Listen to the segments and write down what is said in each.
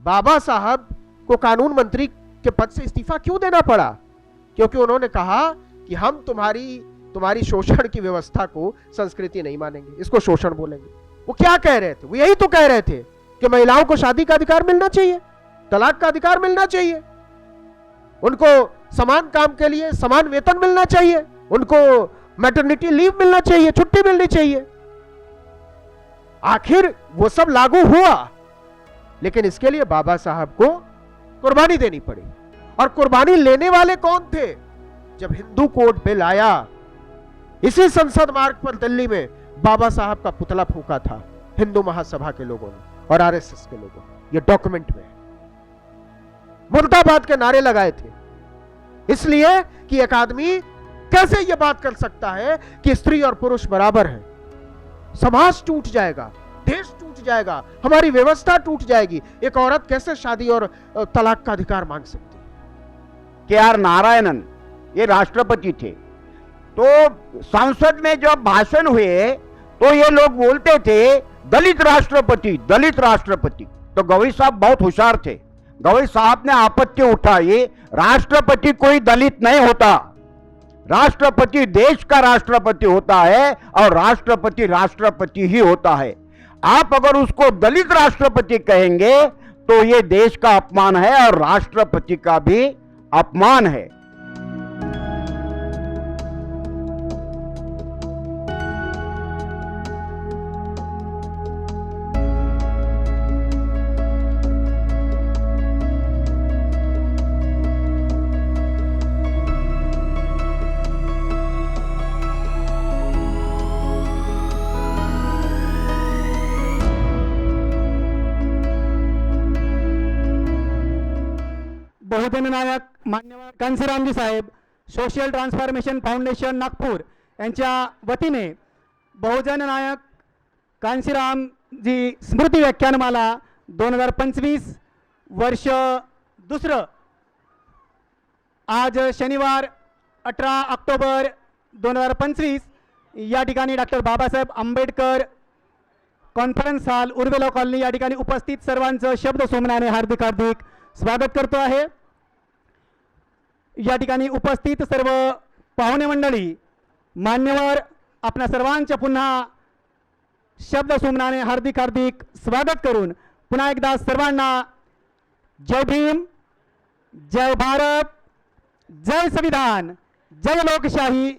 बाबा साहब को कानून मंत्री के पद से इस्तीफा क्यों देना पड़ा? क्योंकि उन्होंने कहा कि हम तुम्हारी शोषण की व्यवस्था को संस्कृति नहीं मानेंगे, इसको शोषण बोलेंगे। वो क्या कह रहे थे? वो यही तो कह रहे थे कि महिलाओं को शादी का अधिकार मिलना चाहिए, तलाक का अधिकार मिलना चाहिए, उनको समान काम के लिए समान वेतन मिलना चाहिए, उनको मैटरनिटी लीव मिलना चाहिए, छुट्टी मिलनी चाहिए। आखिर वो सब लागू हुआ, लेकिन इसके लिए बाबा साहब को कुर्बानी देनी पड़ी। और कुर्बानी लेने वाले कौन थे? जब हिंदू कोड बिल आया, इसी संसद मार्ग पर दिल्ली में बाबा साहब का पुतला फूका था हिंदू महासभा के लोगों ने और आरएसएस के लोगों ने। ये डॉक्यूमेंट में मुर्दाबाद के नारे लगाए थे, इसलिए कि एक आदमी कैसे यह बात कर सकता है कि स्त्री और पुरुष बराबर हैं। समाज टूट जाएगा, देश टूट जाएगा, हमारी व्यवस्था टूट जाएगी। एक औरत कैसे शादी और तलाक का अधिकार मांग सकती है? के.आर. नारायणन ये राष्ट्रपति थे, तो संसद में जब भाषण हुए तो ये लोग बोलते थे दलित राष्ट्रपति, दलित राष्ट्रपति। तो गवई साहब बहुत होशियार थे। गवई साहब ने आपत्ति उठाई, राष्ट्रपति कोई दलित नहीं होता, राष्ट्रपति देश का राष्ट्रपति होता है और राष्ट्रपति राष्ट्रपति ही होता है। आप अगर उसको दलित राष्ट्रपति कहेंगे तो ये देश का अपमान है और राष्ट्रपति का भी अपमान है। बहुजन नायक मान्यवर कांशीरामजी साहेब सोशल ट्रान्सफॉर्मेशन फाउंडेशन नागपूर यांच्या वतीने बहुजन नायक कांशीरामजी स्मृती व्याख्यानमाला 2025 वर्ष दुसरं आज शनिवार 18 ऑक्टोबर 2025 या ठिकाणी doctor Babasaheb Ambedkar conference hall Urvela colony या ठिकाणी उपस्थित सर्वांचं शब्द सोमनाने हार्दिक हार्दिक स्वागत करतो आहे। या ठिकाणी उपस्थित सर्व पाहुणे मंडळी, मान्यवर, आपल्या सर्वांचे पुन्हा शब्द सोमनाने हार्दिक हार्दिक स्वागत करून पुन्हा एकदा सर्वांना जय भीम, जय भारत, जय संविधान, जय लोकशाही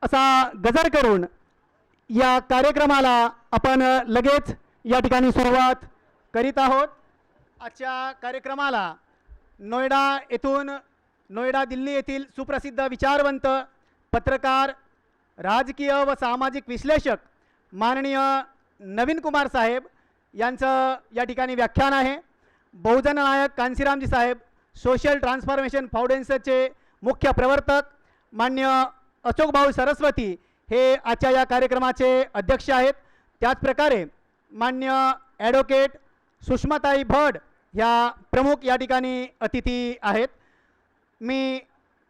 असा गजर करून या कार्यक्रमाला आपण लगेच या ठिकाणी सुरुवात करीत आहोत। आजच्या कार्यक्रमाला नोएडा दिल्ली येथील सुप्रसिद्ध विचारवंत, पत्रकार, राजकीय व सामाजिक विश्लेषक माननीय नवीन कुमार साहेब यांचं या ठिकाणी व्याख्यान आहे। बहुजन नायक कांशीरामजी साहेब सोशल ट्रान्सफॉर्मेशन फाउंडेशनचे मुख्य प्रवर्तक मान्य अशोक भाऊ सरस्वती हे आजच्या या कार्यक्रमाचे अध्यक्ष आहेत। त्याचप्रकारे मान्य ॲडव्होकेट सुषमाताई भड ह्या प्रमुख या ठिकाणी अतिथी आहेत। मी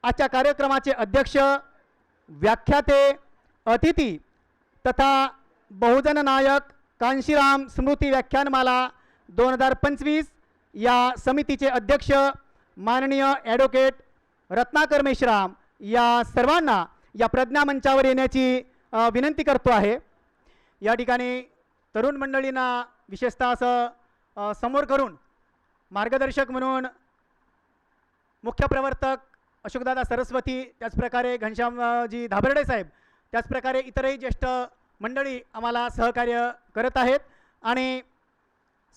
आजच्या कार्यक्रमाचे अध्यक्ष, व्याख्याते, अतिथी तथा बहुजन नायक कांशीराम स्मृती व्याख्यानमाला 2025 या समितीचे अध्यक्ष माननीय ॲडव्होकेट रत्नाकर मेश्राम या सर्वांना या प्रज्ञा मंचावर येण्याची विनंती करतो आहे। या ठिकाणी तरुण मंडळींना विशेषतः असं समोर करून मार्गदर्शक म्हणून मुख्य प्रवर्तक अशोकदादा सरस्वती, त्याचप्रकारे घनश्यामजी धाबर्डे साहेब, त्याचप्रकारे इतरही ज्येष्ठ मंडळी आम्हाला सहकार्य करत आहेत। आणि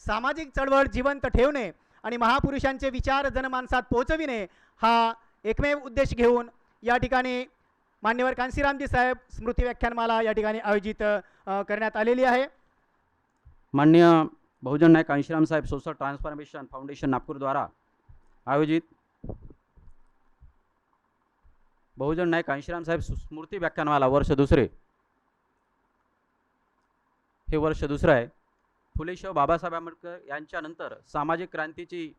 सामाजिक चळवळ जिवंत ठेवणे आणि महापुरुषांचे विचार जनमानसात पोहोचविणे हा एकमेव उद्देश घेऊन या ठिकाणी मान्यवर कांशीरामजी साहेब स्मृती व्याख्यानमाला या ठिकाणी आयोजित करण्यात आलेली आहे। माननीय बहुजन नायक कांशीराम साहेब सोशल ट्रांसफॉर्मेशन फाउंडेशन नागपूर द्वारा आयोजित बहुजन नायक कांशीराम साहेब स्मृती व्याख्यानमाला वर्ष दुसरे, हे वर्ष दुसरं आहे। फुले शाहू बाबासाहेब आंबेडकर यांच्यानंतर सामाजिक क्रांतीची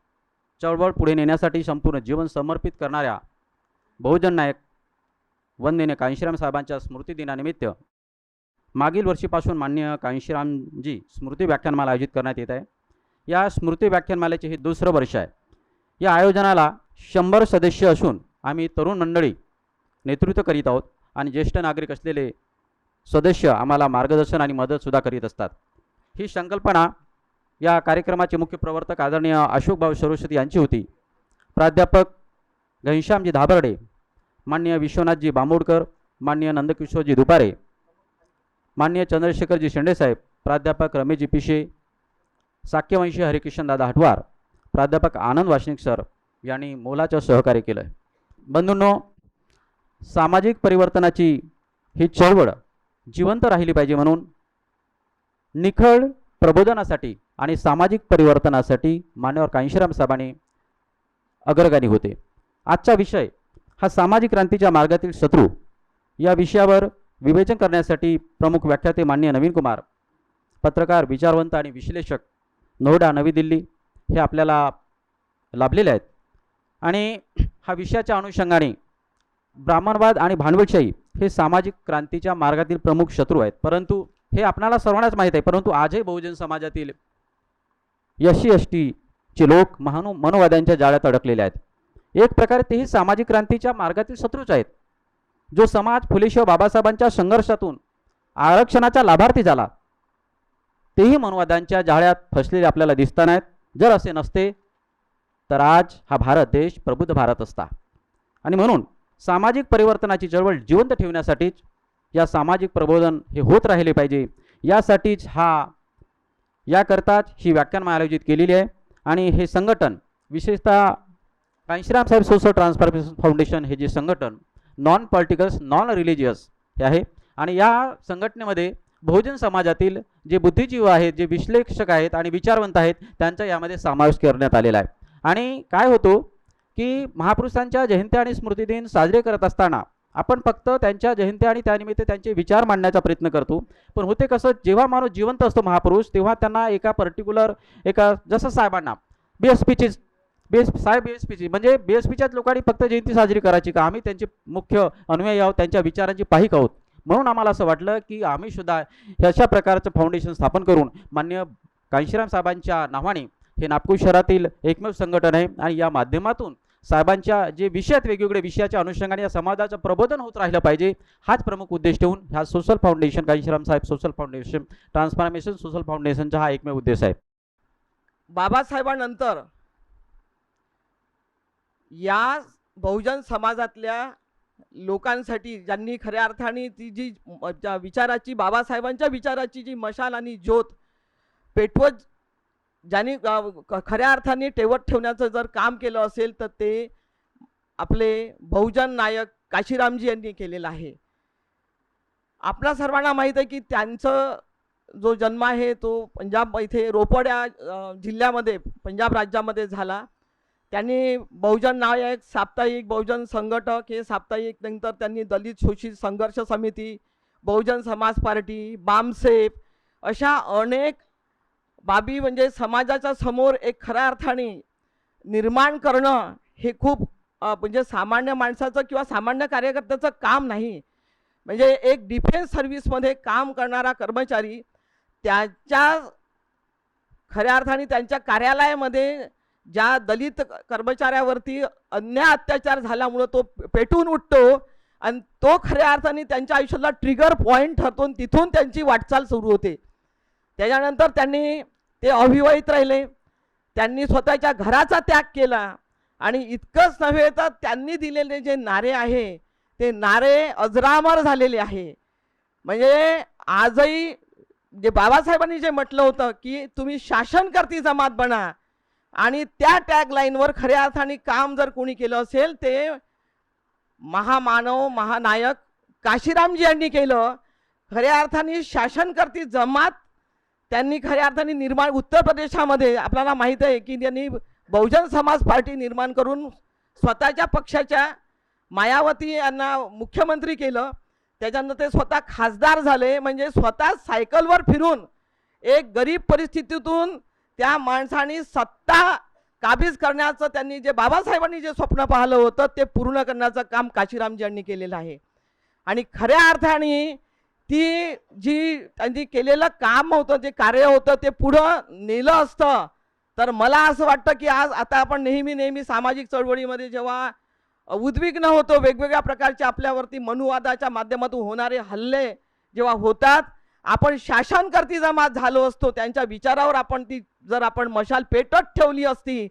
चळवळ पुढे नेण्यासाठी संपूर्ण जीवन समर्पित करणाऱ्या बहुजन नायक वंदनीय कांशीराम साहेबांच्या स्मृती दिनानिमित्त मागील वर्षीपासून माननीय कांशीरामजी स्मृती व्याख्यानमाला आयोजित करण्यात येत आहे. या स्मृती व्याख्यानमालेचे हे दुसरं वर्ष आहे. या आयोजनाला 100 सदस्य असून आम्ही तरुण मंडळी नेतृत्व करीत आहोत आणि ज्येष्ठ नागरिक असलेले सदस्य आम्हाला मार्गदर्शन आणि मदतसुद्धा करीत असतात. ही संकल्पना या कार्यक्रमाचे मुख्य प्रवर्तक आदरणीय अशोकभाऊ सरस्वती यांची होती. प्राध्यापक घनश्यामजी धाबर्डे, माननीय विश्वनाथजी बांबोडकर, माननीय नंदकिशोरजी दुपारे, माननीय चंद्रशेखरजी शेंडेसाहेब, प्राध्यापक रमेशजी पिशे, साक्यवंशी हरिकिशनदादा हटवार, प्राध्यापक आनंद वासनिक सर यांनी मोलाचं सहकार्य केलं आहे. बंधूंनो, सामाजिक परिवर्तनाची ही चळवळ जिवंत राहिली पाहिजे म्हणून निखळ प्रबोधनासाठी आणि सामाजिक परिवर्तनासाठी मान्यवर कांशीराम साहेबांनी अग्रगामी होते. आजचा विषय हा सामाजिक क्रांतीच्या मार्गातील शत्रू या विषयावर विवेचन करण्यासाठी प्रमुख व्याख्याते माननीय नवीन कुमार, पत्रकार, विचारवंत आणि विश्लेषक, नोएडा, नवी दिल्ली हे आपल्याला लाभलेले आहेत. आणि हा विषयाच्या अनुषंगाने ब्राह्मणवाद आणि भांडवलशाही हे सामाजिक क्रांतीच्या मार्गातील प्रमुख शत्रू आहेत. परंतु हे आपणाला सर्वांनाच माहीत आहे, परंतु आजही बहुजन समाजातील SC ST चे लोक मनोवाद्यांच्या जाळ्यात अडकलेले आहेत. एक प्रकारे तेही सामाजिक क्रांतीच्या मार्गातील शत्रूच आहेत. जो समाज फुलेशिव बाबासाहेबांच्या संघर्षातून आरक्षणाचा लाभार्थी झाला, तेही मनोवाद्यांच्या जाळ्यात फसलेले आपल्याला दिसत नाहीत. जर असे नसते तर आज हा भारत देश प्रबुद्ध भारत असता. आणि म्हणून सामाजिक परिवर्तनाची चळवळ जिवंत ठेवण्यासाठीच या सामाजिक प्रबोधन हे होत राहिले पाहिजे. यासाठीच याकरताच ही व्याख्यानमाला आयोजित केलेली आहे. आणि हे संघटन विशेषतः कांशीराम साहेब सोशल ट्रान्सफॉर्मेशन फाउंडेशन हे जे संघटन नॉन पॉलिटिकल्स, नॉन रिलिजियस हे आहे. आणि या संघटनेमध्ये बहुजन समाजातील जे बुद्धिजीवी आहेत, जे विश्लेषक आहेत आणि विचारवंत आहेत, त्यांचा यामध्ये समावेश करण्यात आलेला आहे. आणि काय होतो की महापुरुषांच्या जयंती आणि स्मृतिदिन साजरे करत असताना आपण फक्त त्यांच्या जयंती आणि त्यानिमित्त त्यांचे विचार मांडण्याचा प्रयत्न करतो. पण होते कसं, जेव्हा माणूस जिवंत असतो महापुरुष, तेव्हा त्यांना एका पर्टिक्युलर जसं साहेबांना BSPची म्हणजे BSPच्याच लोकांनी फक्त जयंती साजरी करायची का? आम्ही त्यांचे मुख्य अनुयायी आहोत, त्यांच्या विचारांची पाहिक आहोत. म्हणून आम्हाला असं वाटलं की आम्ही सुद्धा अशा प्रकारचं फाउंडेशन स्थापन करून माननीय कांशीराम साहेबांच्या नावाने हे नागपूर शहरातील एकमेव संघटन आहे. आणि या माध्यमातून साहेबांच्या जे विषय आहेत, वेगवेगळे विषयाच्या अनुषंगाने या समाजाचं प्रबोधन होत राहिलं पाहिजे, हाच प्रमुख उद्देश ठेवून ह्या सोशल फाउंडेशन, कांशीराम साहेब सोशल फाउंडेशन, ट्रान्सफॉर्मेशन सोशल फाउंडेशनचा हा एकमेव उद्देश आहे. बाबासाहेबांनंतर या बहुजन समाजातल्या लोकांसाठी ज्यांनी खऱ्या अर्थाने ती जी विचाराची, बाबासाहेबांच्या विचाराची जी मशाल आणि ज्योत पेटवत, ज्यांनी खऱ्या अर्थाने तेवत ठेवण्याचं जर काम केलं असेल तर ते आपले बहुजन नायक काशीरामजी यांनी केलेलं आहे. आपल्या सर्वांना माहीत आहे की त्यांचं जो जन्म आहे तो पंजाब इथे रोपड या जिल्ह्यामध्ये, पंजाब राज्यामध्ये झाला. त्यांनी बहुजन नायक, साप्ताहिक, बहुजन संघटक हे साप्ताहिक, नंतर त्यांनी दलित शोषित संघर्ष समिती, बहुजन समाज पार्टी, बामसेफ अशा अनेक बाबी म्हणजे समाजाच्या समोर एक खऱ्या अर्थाने निर्माण करणं हे खूप म्हणजे सामान्य माणसाचं किंवा सामान्य कार्यकर्त्याचं काम नाही. म्हणजे एक डिफेन्स सर्व्हिसमध्ये काम करणारा कर्मचारी त्याच्या खऱ्या अर्थाने त्यांच्या कार्यालयामध्ये ज्या दलित कर्मचाऱ्यावरती अन्याय अत्याचार झाल्यामुळं तो पेटून उठतो आणि तो खऱ्या अर्थाने त्यांच्या आयुष्याला ट्रिगर पॉईंट ठरतो, तिथून त्यांची वाटचाल सुरू होते. त्याच्यानंतर त्यांनी ते अविवाहित राहिले, त्यांनी स्वतःच्या घराचा त्याग केला. आणि इतकंच नव्हे तर त्यांनी दिलेले जे नारे आहे ते नारे अजरामर झालेले आहे. म्हणजे आजही जे बाबासाहेबांनी जे म्हटलं होतं की तुम्ही शासनकर्ती जमात बना, आणि त्या टॅगलाईनवर खऱ्या अर्थाने काम जर कोणी केलं असेल ते महामानव, महानायक काशीरामजी यांनी केलं. खऱ्या अर्थाने शासनकर्ती जमात त्यांनी खऱ्या अर्थाने निर्माण, उत्तर प्रदेशामध्ये आपल्याला माहीत आहे की त्यांनी बहुजन समाज पार्टी निर्माण करून स्वतःच्या पक्षाच्या मायावती यांना मुख्यमंत्री केलं. त्याच्यानंतर ते स्वतः खासदार झाले. म्हणजे स्वतः सायकलवर फिरून एक गरीब परिस्थितीतून त्या माणसाने सत्ता काबीज करण्याचं, त्यांनी जे बाबासाहेबांनी जे स्वप्न पाहिलं होतं ते पूर्ण करण्याचं काम काशीरामजी यांनी केलेलं आहे. आणि खऱ्या अर्थाने ती जी त्यांनी केलेलं काम होतं, जे कार्य होतं ते पुढं नेलं असतं तर मला असं वाटतं की आज आता आपण नेहमी सामाजिक चळवळीमध्ये जेव्हा उद्विग्न होतो, वेगवेगळ्या प्रकारचे आपल्यावरती मनुवादाच्या माध्यमातून होणारे हल्ले जेव्हा होतात, आपण शासनकर्ती जमात झालो असतो, त्यांच्या विचारावर आपण जर आपण मशाल पेटत ठेवली असती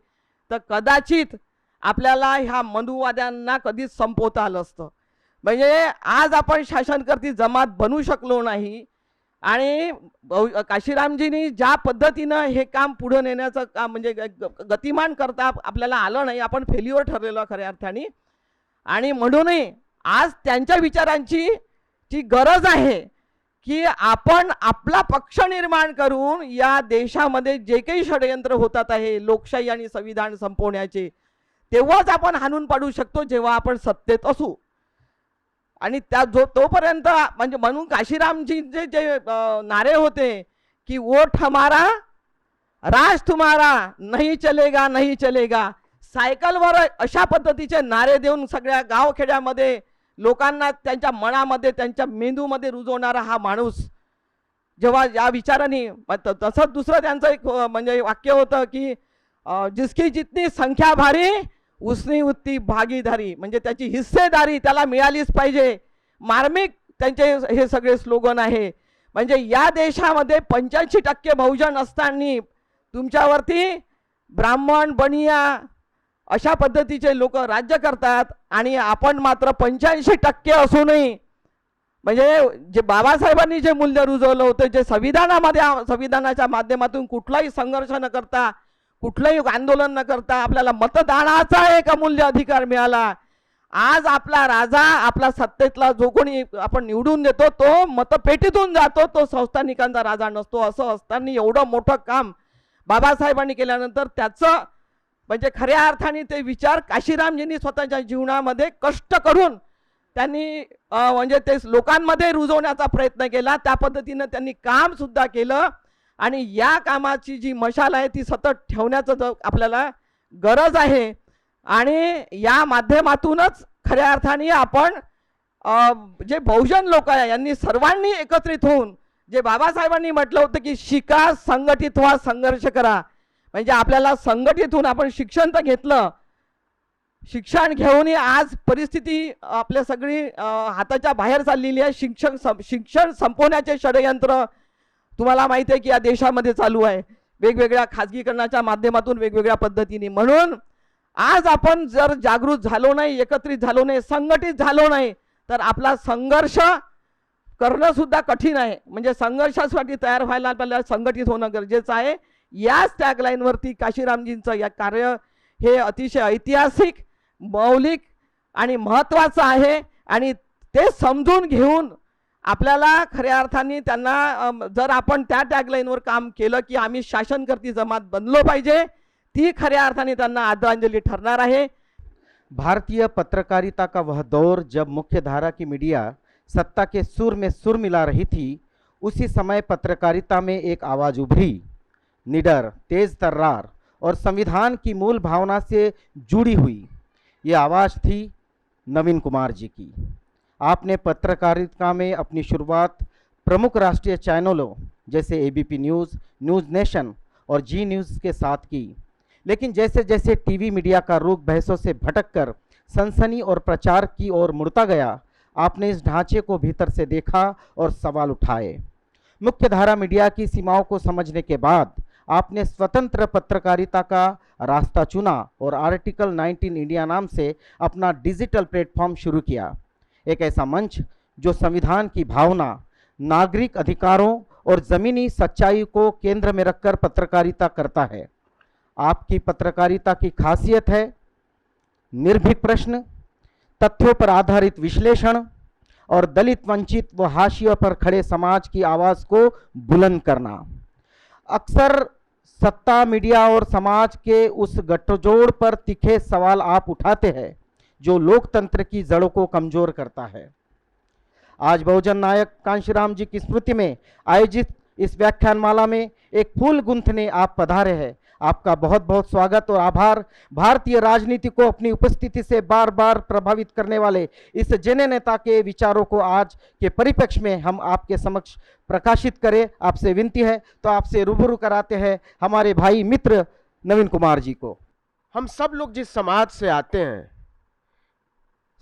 तर कदाचित आपल्याला ह्या मनुवाद्यांना कधीच संपवता आलं असतं. म्हणजे आज आपण शासनकर्ती जमात बनू शकलो नाही आणि काशीरामजींनी ज्या पद्धतीनं हे काम पुढे नेण्याचं काम म्हणजे गतिमान करता आपल्याला आलं नाही, आपण फेल्युअर ठरलेलो खऱ्या अर्थाने. आणि म्हणूनही आज त्यांच्या विचारांची जी गरज आहे की आपण आपला पक्ष निर्माण करून या देशामध्ये जे काही षडयंत्र होतात आहे लोकशाही आणि संविधान संपवण्याचे, तेव्हाच आपण हाणून पाडू शकतो जेव्हा आपण सत्तेत असू. आणि त्या तोपर्यंत म्हणजे म्हणून काशीरामजींचे जे नारे होते की वोट हमारा राज तुम्हारा नहीं चलेगा नहीं चलेगा, सायकलवर अशा पद्धतीचे नारे देऊन सगळ्या गावखेड्यामध्ये लोकांना त्यांच्या मनामध्ये त्यांच्या मेंदूमध्ये रुजवणारा हा माणूस जेव्हा या विचाराने तसंच दुसरं त्यांचं एक म्हणजे वाक्य होतं की जिसकी जितनी संख्या भारी उसनी उतनी भागीदारी, म्हणजे त्याची हिस्सेदारी त्याला मिळालीच पाहिजे. मार्मिक त्यांचे हे सगळे स्लोगन आहे. म्हणजे या देशामध्ये 85% बहुजन असताना तुमच्यावरती ब्राह्मण बनिया अशा पद्धतीचे लोक राज्य करतात आणि आपण मात्र 85% असूनही म्हणजे जे बाबासाहेबांनी जे मूल्य रुजवलं होतं, जे संविधानाच्या माध्यमातून कुठलाही संघर्ष न करता कुठलंही आंदोलन न करता आपल्याला मतदानाचा एक अमूल्य अधिकार मिळाला. आज आपला राजा आपला सत्तेतला जो कोणी आपण निवडून देतो तो मतपेटीतून जातो, तो संस्थानिकांचा राजा नसतो. असं असताना एवढं मोठं काम बाबासाहेबांनी केल्यानंतर त्याचं म्हणजे खऱ्या अर्थाने ते विचार काशीरामजींनी स्वतःच्या जीवनामध्ये कष्ट करून त्यांनी म्हणजे ते लोकांमध्ये रुजवण्याचा प्रयत्न केला. त्या पद्धतीनं त्यांनी काम सुद्धा केलं आणि या कामाची जी मशाल आहे ती सतत ठेवण्याचं आपल्याला गरज आहे. आणि या माध्यमातूनच खऱ्या अर्थाने आपण जे बहुजन लोक आहे यांनी सर्वांनी एकत्रित होऊन जे बाबासाहेबांनी म्हटलं होतं की शिका, संघटित व्हा, संघर्ष करा, म्हणजे आपल्याला संघटित होऊन आपण शिक्षण तर घेतलं, शिक्षण घेऊनही आज परिस्थिती आपल्या सगळी हाताच्या बाहेर चाललेली आहे. शिक्षण संपवण्याचे षडयंत्र तुम्हाला माहिती आहे की या देशामध्ये चालू आहे वेगवेगळ्या खाजगीकरणाच्या माध्यमातून वेगवेगळ्या पद्धतीने. म्हणून आज आपण जर जागृत झालो नाही, एकत्रित झालो नाही, संघटित झालो नाही तर आपला संघर्ष करणं सुद्धा कठीण आहे. म्हणजे संघर्षासाठी तयार व्हायला आपल्याला संघटित होणं गरजेचं आहे. याच टॅगलाईनवरती काशीरामजींचं या कार्य हे अतिशय ऐतिहासिक, मौलिक आणि महत्त्वाचं आहे. आणि ते समजून घेऊन आपल्याला खऱ्या अर्थाने त्यांना जर आपण त्या टॅगलाईनवर काम केलं की आम्ही शासनकर्ती जमात बनलो पाहिजे, ती खऱ्या अर्थाने त्यांना आदरांजली ठरणार आहे. भारतीय पत्रकारिता का वह दौर जब मुख्य धारा की मीडिया सत्ता के सुर में सुर मिला रही थी, उसी समय पत्रकारिता में एक आवाज़ उभरी, निडर, तेज तर्रार और संविधान की मूल भावना से जुड़ी हुई. ये आवाज़ थी नवीन कुमार जी की. आपने पत्रकारिता में अपनी शुरुआत प्रमुख राष्ट्रीय चैनलों जैसे एबीपी न्यूज़, न्यूज़ नेशन और जी न्यूज़ के साथ की. लेकिन जैसे जैसे टीवी मीडिया का रुख बहसों से भटककर सनसनी और प्रचार की ओर मुड़ता गया, आपने इस ढांचे को भीतर से देखा और सवाल उठाए. मुख्य धारा मीडिया की सीमाओं को समझने के बाद आपने स्वतंत्र पत्रकारिता का रास्ता चुना और आर्टिकल 19 इंडिया नाम से अपना डिजिटल प्लेटफॉर्म शुरू किया. एक ऐसा मंच जो संविधान की भावना, नागरिक अधिकारों और ज़मीनी सच्चाई को केंद्र में रखकर पत्रकारिता करता है. आपकी पत्रकारिता की खासियत है निर्भीक प्रश्न, तथ्यों पर आधारित विश्लेषण और दलित, वंचित व हाशिए पर खड़े समाज की आवाज़ को बुलंद करना. अक्सर सत्ता, मीडिया और समाज के उस गठजोड़ पर तीखे सवाल आप उठाते हैं जो लोकतंत्र की जड़ों को कमज़ोर करता है. आज बहुजन नायक कांशीराम जी की स्मृति में आयोजित इस व्याख्यानमाला में एक फूल गुंथने आप पधारे हैं. आपका बहुत बहुत स्वागत और आभार। भारतीय राजनीति को अपनी उपस्थिति से बार बार प्रभावित करने वाले इस जन नेता के विचारों को आज के परिप्रेक्ष्य में हम आपके समक्ष प्रकाशित करें, आपसे विनती है। तो आपसे रूबरू कराते हैं हमारे भाई मित्र नवीन कुमार जी को। हम सब लोग जिस समाज से आते हैं,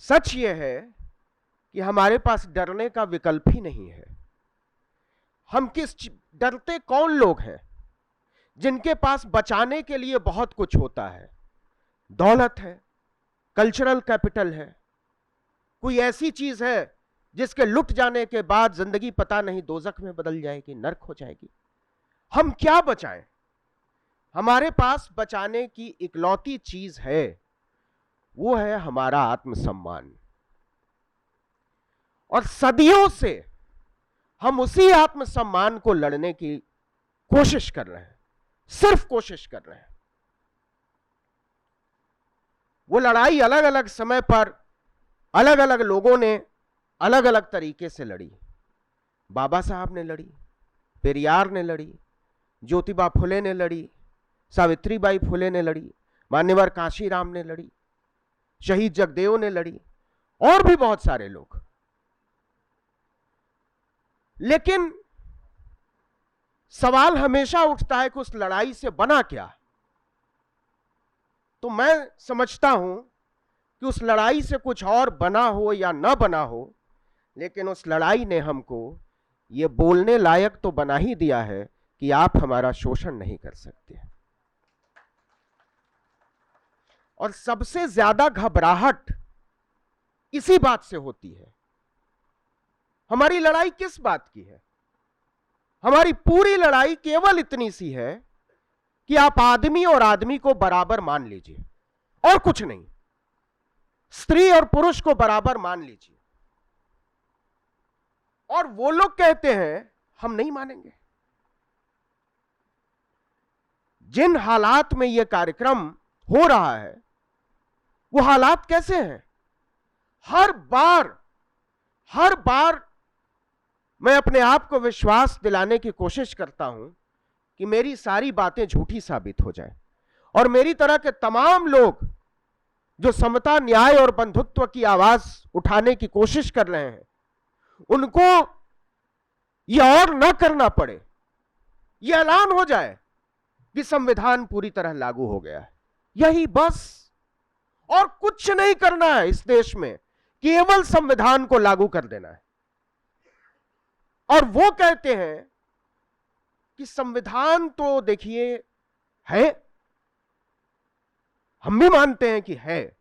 सच ये है कि हमारे पास डरने का विकल्प ही नहीं है। हम डरते कौन लोग हैं? जिनके पास बचाने के लिए बहुत कुछ होता है, दौलत है, कल्चरल कैपिटल है, कोई ऐसी चीज है जिसके लुट जाने के बाद जिंदगी पता नहीं दोजख में बदल जाएगी, नर्क हो जाएगी। हम क्या बचाएं? हमारे पास बचाने की इकलौती चीज है, वो है हमारा आत्मसम्मान। और सदियों से हम उसी आत्मसम्मान को लड़ने की कोशिश कर रहे हैं, सिर्फ कोशिश कर रहे हैं। वो लड़ाई अलग अलग समय पर अलग अलग लोगों ने अलग अलग तरीके से लड़ी। बाबा साहब ने लड़ी, पेरियार ने लड़ी, ज्योतिबा फुले ने लड़ी, सावित्रीबाई फुले ने लड़ी, मान्यवर कांशीराम ने लड़ी, शहीद जगदेव ने लड़ी, और भी बहुत सारे लोग। लेकिन सवाल हमेशा उठता है कि उस लड़ाई से बना क्या? तो मैं समझता हूं कि उस लड़ाई से कुछ और बना हो या ना बना हो, लेकिन उस लड़ाई ने हमको ये बोलने लायक तो बना ही दिया है कि आप हमारा शोषण नहीं कर सकते। और सबसे ज्यादा घबराहट इसी बात से होती है। हमारी लड़ाई किस बात की है? हमारी पूरी लड़ाई केवल इतनी सी है कि आप आदमी और आदमी को बराबर मान लीजिए, और कुछ नहीं। स्त्री और पुरुष को बराबर मान लीजिए। और वो लोग कहते हैं हम नहीं मानेंगे। जिन हालात में यह कार्यक्रम हो रहा है, वो हालात कैसे हैं? हर बार मैं अपने आप को विश्वास दिलाने की कोशिश करता हूं कि मेरी सारी बातें झूठी साबित हो जाए, और मेरी तरह के तमाम लोग जो समता, न्याय और बंधुत्व की आवाज उठाने की कोशिश कर रहे हैं, उनको यह और न करना पड़े, यह ऐलान हो जाए कि संविधान पूरी तरह लागू हो गया है। यही बस, और कुछ नहीं करना है इस देश में, केवल संविधान को लागू कर देना है। और वो कहते हैं कि संविधान तो देखिए है, हम भी मानते हैं कि है,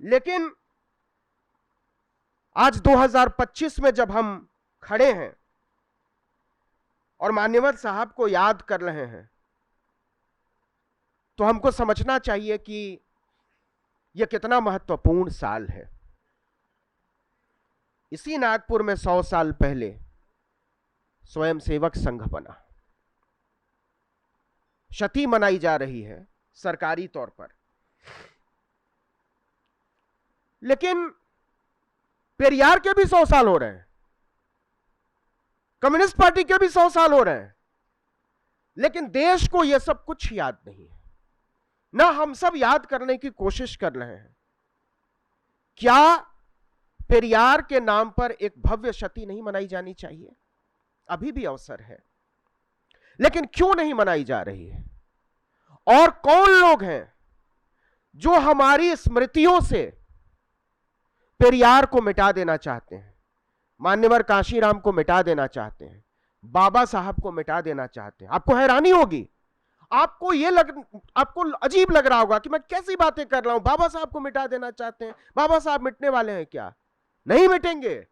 लेकिन आज 2025 में जब हम खड़े हैं और मान्यवर साहब को याद कर रहे हैं, तो हमको समझना चाहिए कि यह कितना महत्वपूर्ण साल है। इसी नागपुर में 100 साल पहले स्वयंसेवक संघ बना। शती मनाई जा रही है सरकारी तौर पर, लेकिन पेरियार के भी 100 साल हो रहे हैं, कम्युनिस्ट पार्टी के भी 100 साल हो रहे हैं, लेकिन देश को यह सब कुछ याद नहीं है। ना हम सब याद करने की कोशिश कर रहे हैं। क्या पेरियार के नाम पर एक भव्य शती नहीं मनाई जानी चाहिए? अभी भी अवसर है, लेकिन क्यों नहीं मनाई जा रही है? और कौन लोग हैं जो हमारी स्मृतियों से पेरियार को मिटा देना चाहते हैं, मान्यवर कांशीराम को मिटा देना चाहते हैं, बाबा साहब को मिटा देना चाहते हैं? आपको हैरानी होगी, आपको अजीब लग रहा होगा कि मैं कैसी बातें कर रहा हूं। बाबा साहब को मिटा देना चाहते हैं? बाबा साहब मिटने वाले हैं क्या? नहीं मिटेंगे,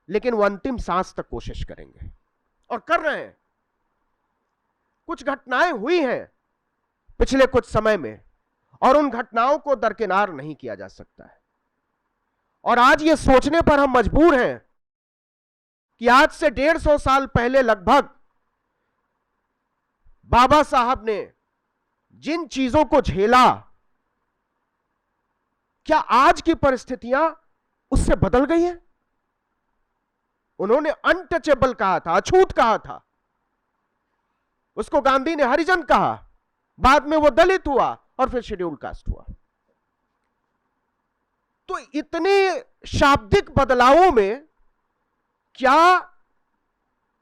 लेकिन वो अंतिम सांस तक कोशिश करेंगे, और कर रहे हैं। कुछ घटनाएं हुई हैं पिछले कुछ समय में, और उन घटनाओं को दरकिनार नहीं किया जा सकता है। और आज ये सोचने पर हम मजबूर हैं कि आज से 150 साल पहले लगभग बाबा साहब ने जिन चीजों को झेला, क्या आज की परिस्थितियां उससे बदल गई हैं? उन्होंने अनटचेबल कहा था, अछूत कहा था, उसको गांधी ने हरिजन कहा। बाद में वो दलित हुआ और फिर शेड्यूल कास्ट हुआ। तो इतने शाब्दिक बदलावों में क्या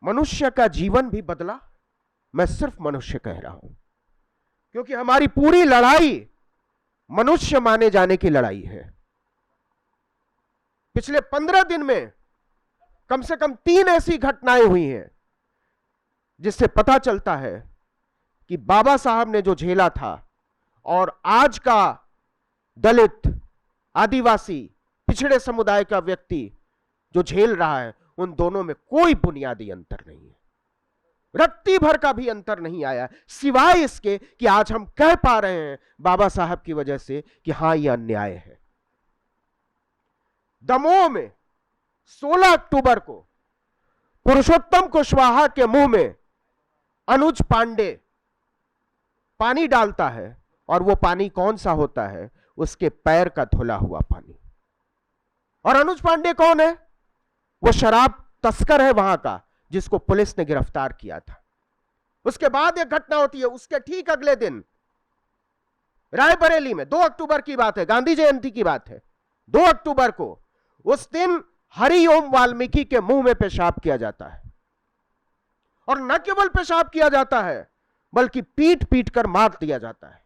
मनुष्य का जीवन भी बदला? मैं सिर्फ मनुष्य कह रहा हूं, क्योंकि हमारी पूरी लड़ाई मनुष्य माने जाने की लड़ाई है। पिछले 15 दिन में कम से कम 3 ऐसी घटनाएं हुई हैं जिससे पता चलता है कि बाबा साहब ने जो झेला था और आज का दलित, आदिवासी, पिछड़े समुदाय का व्यक्ति जो झेल रहा है, उन दोनों में कोई बुनियादी अंतर नहीं है। रत्ती भर का भी अंतर नहीं आया, सिवाय इसके कि आज हम कह पा रहे हैं बाबा साहब की वजह से कि हां यह अन्याय है। दमोह में 16 अक्टूबर को पुरुषोत्तम कुशवाहा के मुंह में अनुज पांडे पानी डालता है, और वो पानी कौन सा होता है? उसके पैर का धुला हुआ पानी। और अनुज पांडे कौन है? वो शराब तस्कर है वहां का, जिसको पुलिस ने गिरफ्तार किया था। उसके बाद एक घटना होती है, उसके ठीक अगले दिन रायबरेली में 2 अक्टूबर की बात है, गांधी जयंती की बात है, 2 अक्टूबर को उस दिन हरिओम वाल्मीकि के मुंह में पेशाब किया जाता है। और न केवल पेशाब किया जाता है, बल्कि पीट पीट कर मार दिया जाता है।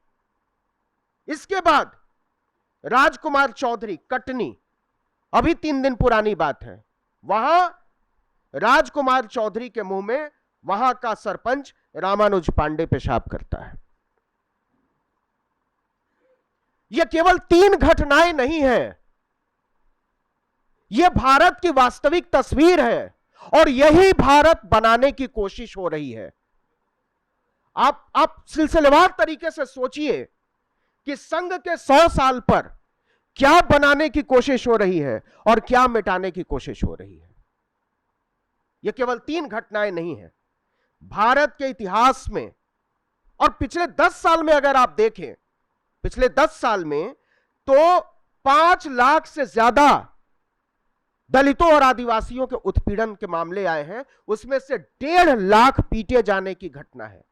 इसके बाद राजकुमार चौधरी, कटनी, अभी 3 दिन पुरानी बात है, वहां राजकुमार चौधरी के मुंह में वहां का सरपंच रामानुज पांडे पेशाब करता है। यह केवल 3 घटनाएं नहीं है, यह भारत की वास्तविक तस्वीर है, और यही भारत बनाने की कोशिश हो रही है। आप सिलसिलेवार तरीके से सोचिए कि संघ के 100 साल पर क्या बनाने की कोशिश हो रही है और क्या मिटाने की कोशिश हो रही है। यह केवल 3 घटनाएं नहीं है भारत के इतिहास में। और पिछले 10 साल में अगर आप देखें, पिछले 10 साल में तो 5 लाख से ज्यादा दलितों और आदिवासियों के उत्पीड़न के मामले आए हैं। उसमें से 1.5 लाख पीटे जाने की घटना है,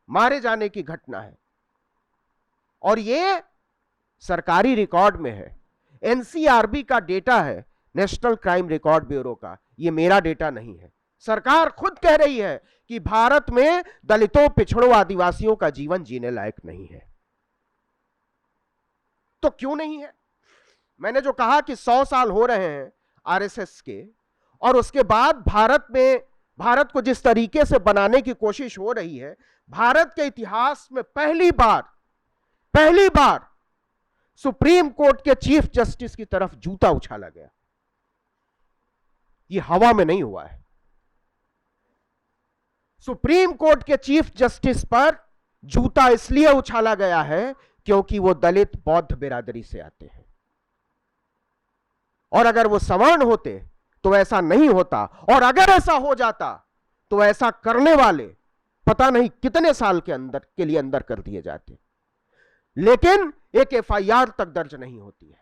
मारे जाने की घटना है, और यह सरकारी रिकॉर्ड में है। एनसीआरबी का डेटा है, नेशनल क्राइम रिकॉर्ड ब्यूरो का, यह मेरा डेटा नहीं है। सरकार खुद कह रही है कि भारत में दलितों, पिछड़ों, आदिवासियों का जीवन जीने लायक नहीं है। तो क्यों नहीं है? मैंने जो कहा कि 100 साल हो रहे हैं आरएसएस के, और उसके बाद भारत को जिस तरीके से बनाने की कोशिश हो रही है, भारत के इतिहास में पहली बार सुप्रीम कोर्ट के चीफ जस्टिस की तरफ जूता उछाला गया। यह हवा में नहीं हुआ है। सुप्रीम कोर्ट के चीफ जस्टिस पर जूता इसलिए उछाला गया है क्योंकि वो दलित, बौद्ध बिरादरी से आते हैं, और अगर वो सवर्ण होते तो ऐसा नहीं होता, और अगर ऐसा हो जाता तो ऐसा करने वाले पता नहीं कितने साल के लिए अंदर कर दिए जाते, लेकिन एक एफआईआर तक दर्ज नहीं होती है।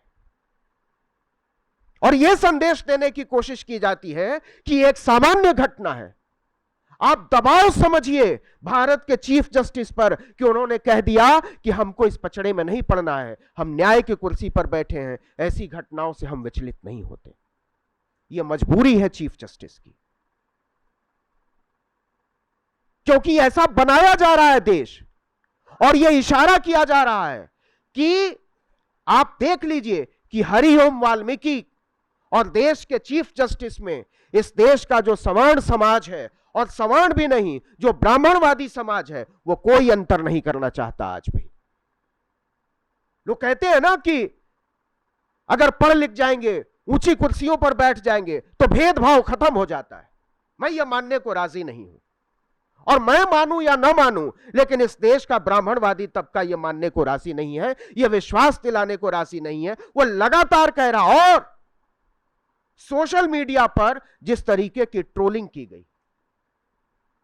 और यह संदेश देने की कोशिश की जाती है कि एक सामान्य घटना है। आप दबाव समझिए भारत के चीफ जस्टिस पर कि उन्होंने कह दिया कि हमको इस पचड़े में नहीं पड़ना है, हम न्याय की कुर्सी पर बैठे हैं, ऐसी घटनाओं से हम विचलित नहीं होते। यह मजबूरी है चीफ जस्टिस की, क्योंकि ऐसा बनाया जा रहा है देश, और यह इशारा किया जा रहा है कि आप देख लीजिए कि हरिओम वाल्मीकि और देश के चीफ जस्टिस में इस देश का जो सवर्ण समाज है, और सवर्ण भी नहीं, जो ब्राह्मणवादी समाज है, वो कोई अंतर नहीं करना चाहता। आज भी लोग कहते हैं ना कि अगर पढ़ लिख जाएंगे, ऊंची कुर्सियों पर बैठ जाएंगे तो भेदभाव खत्म हो जाता है। मैं यह मानने को राजी नहीं हूं, और मैं मानूं या ना मानूं, लेकिन इस देश का ब्राह्मणवादी तबका यह मानने को राजी नहीं है, यह विश्वास दिलाने को राजी नहीं है। वो लगातार कह रहा, और सोशल मीडिया पर जिस तरीके की ट्रोलिंग की गई,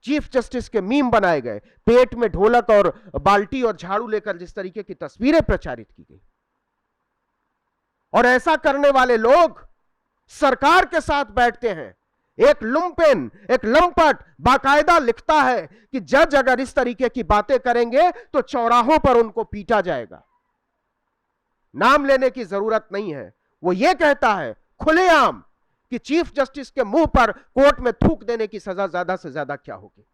चीफ जस्टिस के मीम बनाए गए, पेट में ढोलक और बाल्टी और झाड़ू लेकर जिस तरीके की तस्वीरें प्रचारित की गई, और ऐसा करने वाले लोग सरकार के साथ बैठते हैं, एक लुम्पेन, एक लंपट बाकायदा लिखता है कि जज अगर इस तरीके की बातें करेंगे तो चौराहों पर उनको पीटा जाएगा। नाम लेने की जरूरत नहीं है। वो ये कहता है खुलेआम कि चीफ जस्टिस के मुंह पर कोर्ट में थूक देने की सजा ज्यादा से ज्यादा क्या होगी।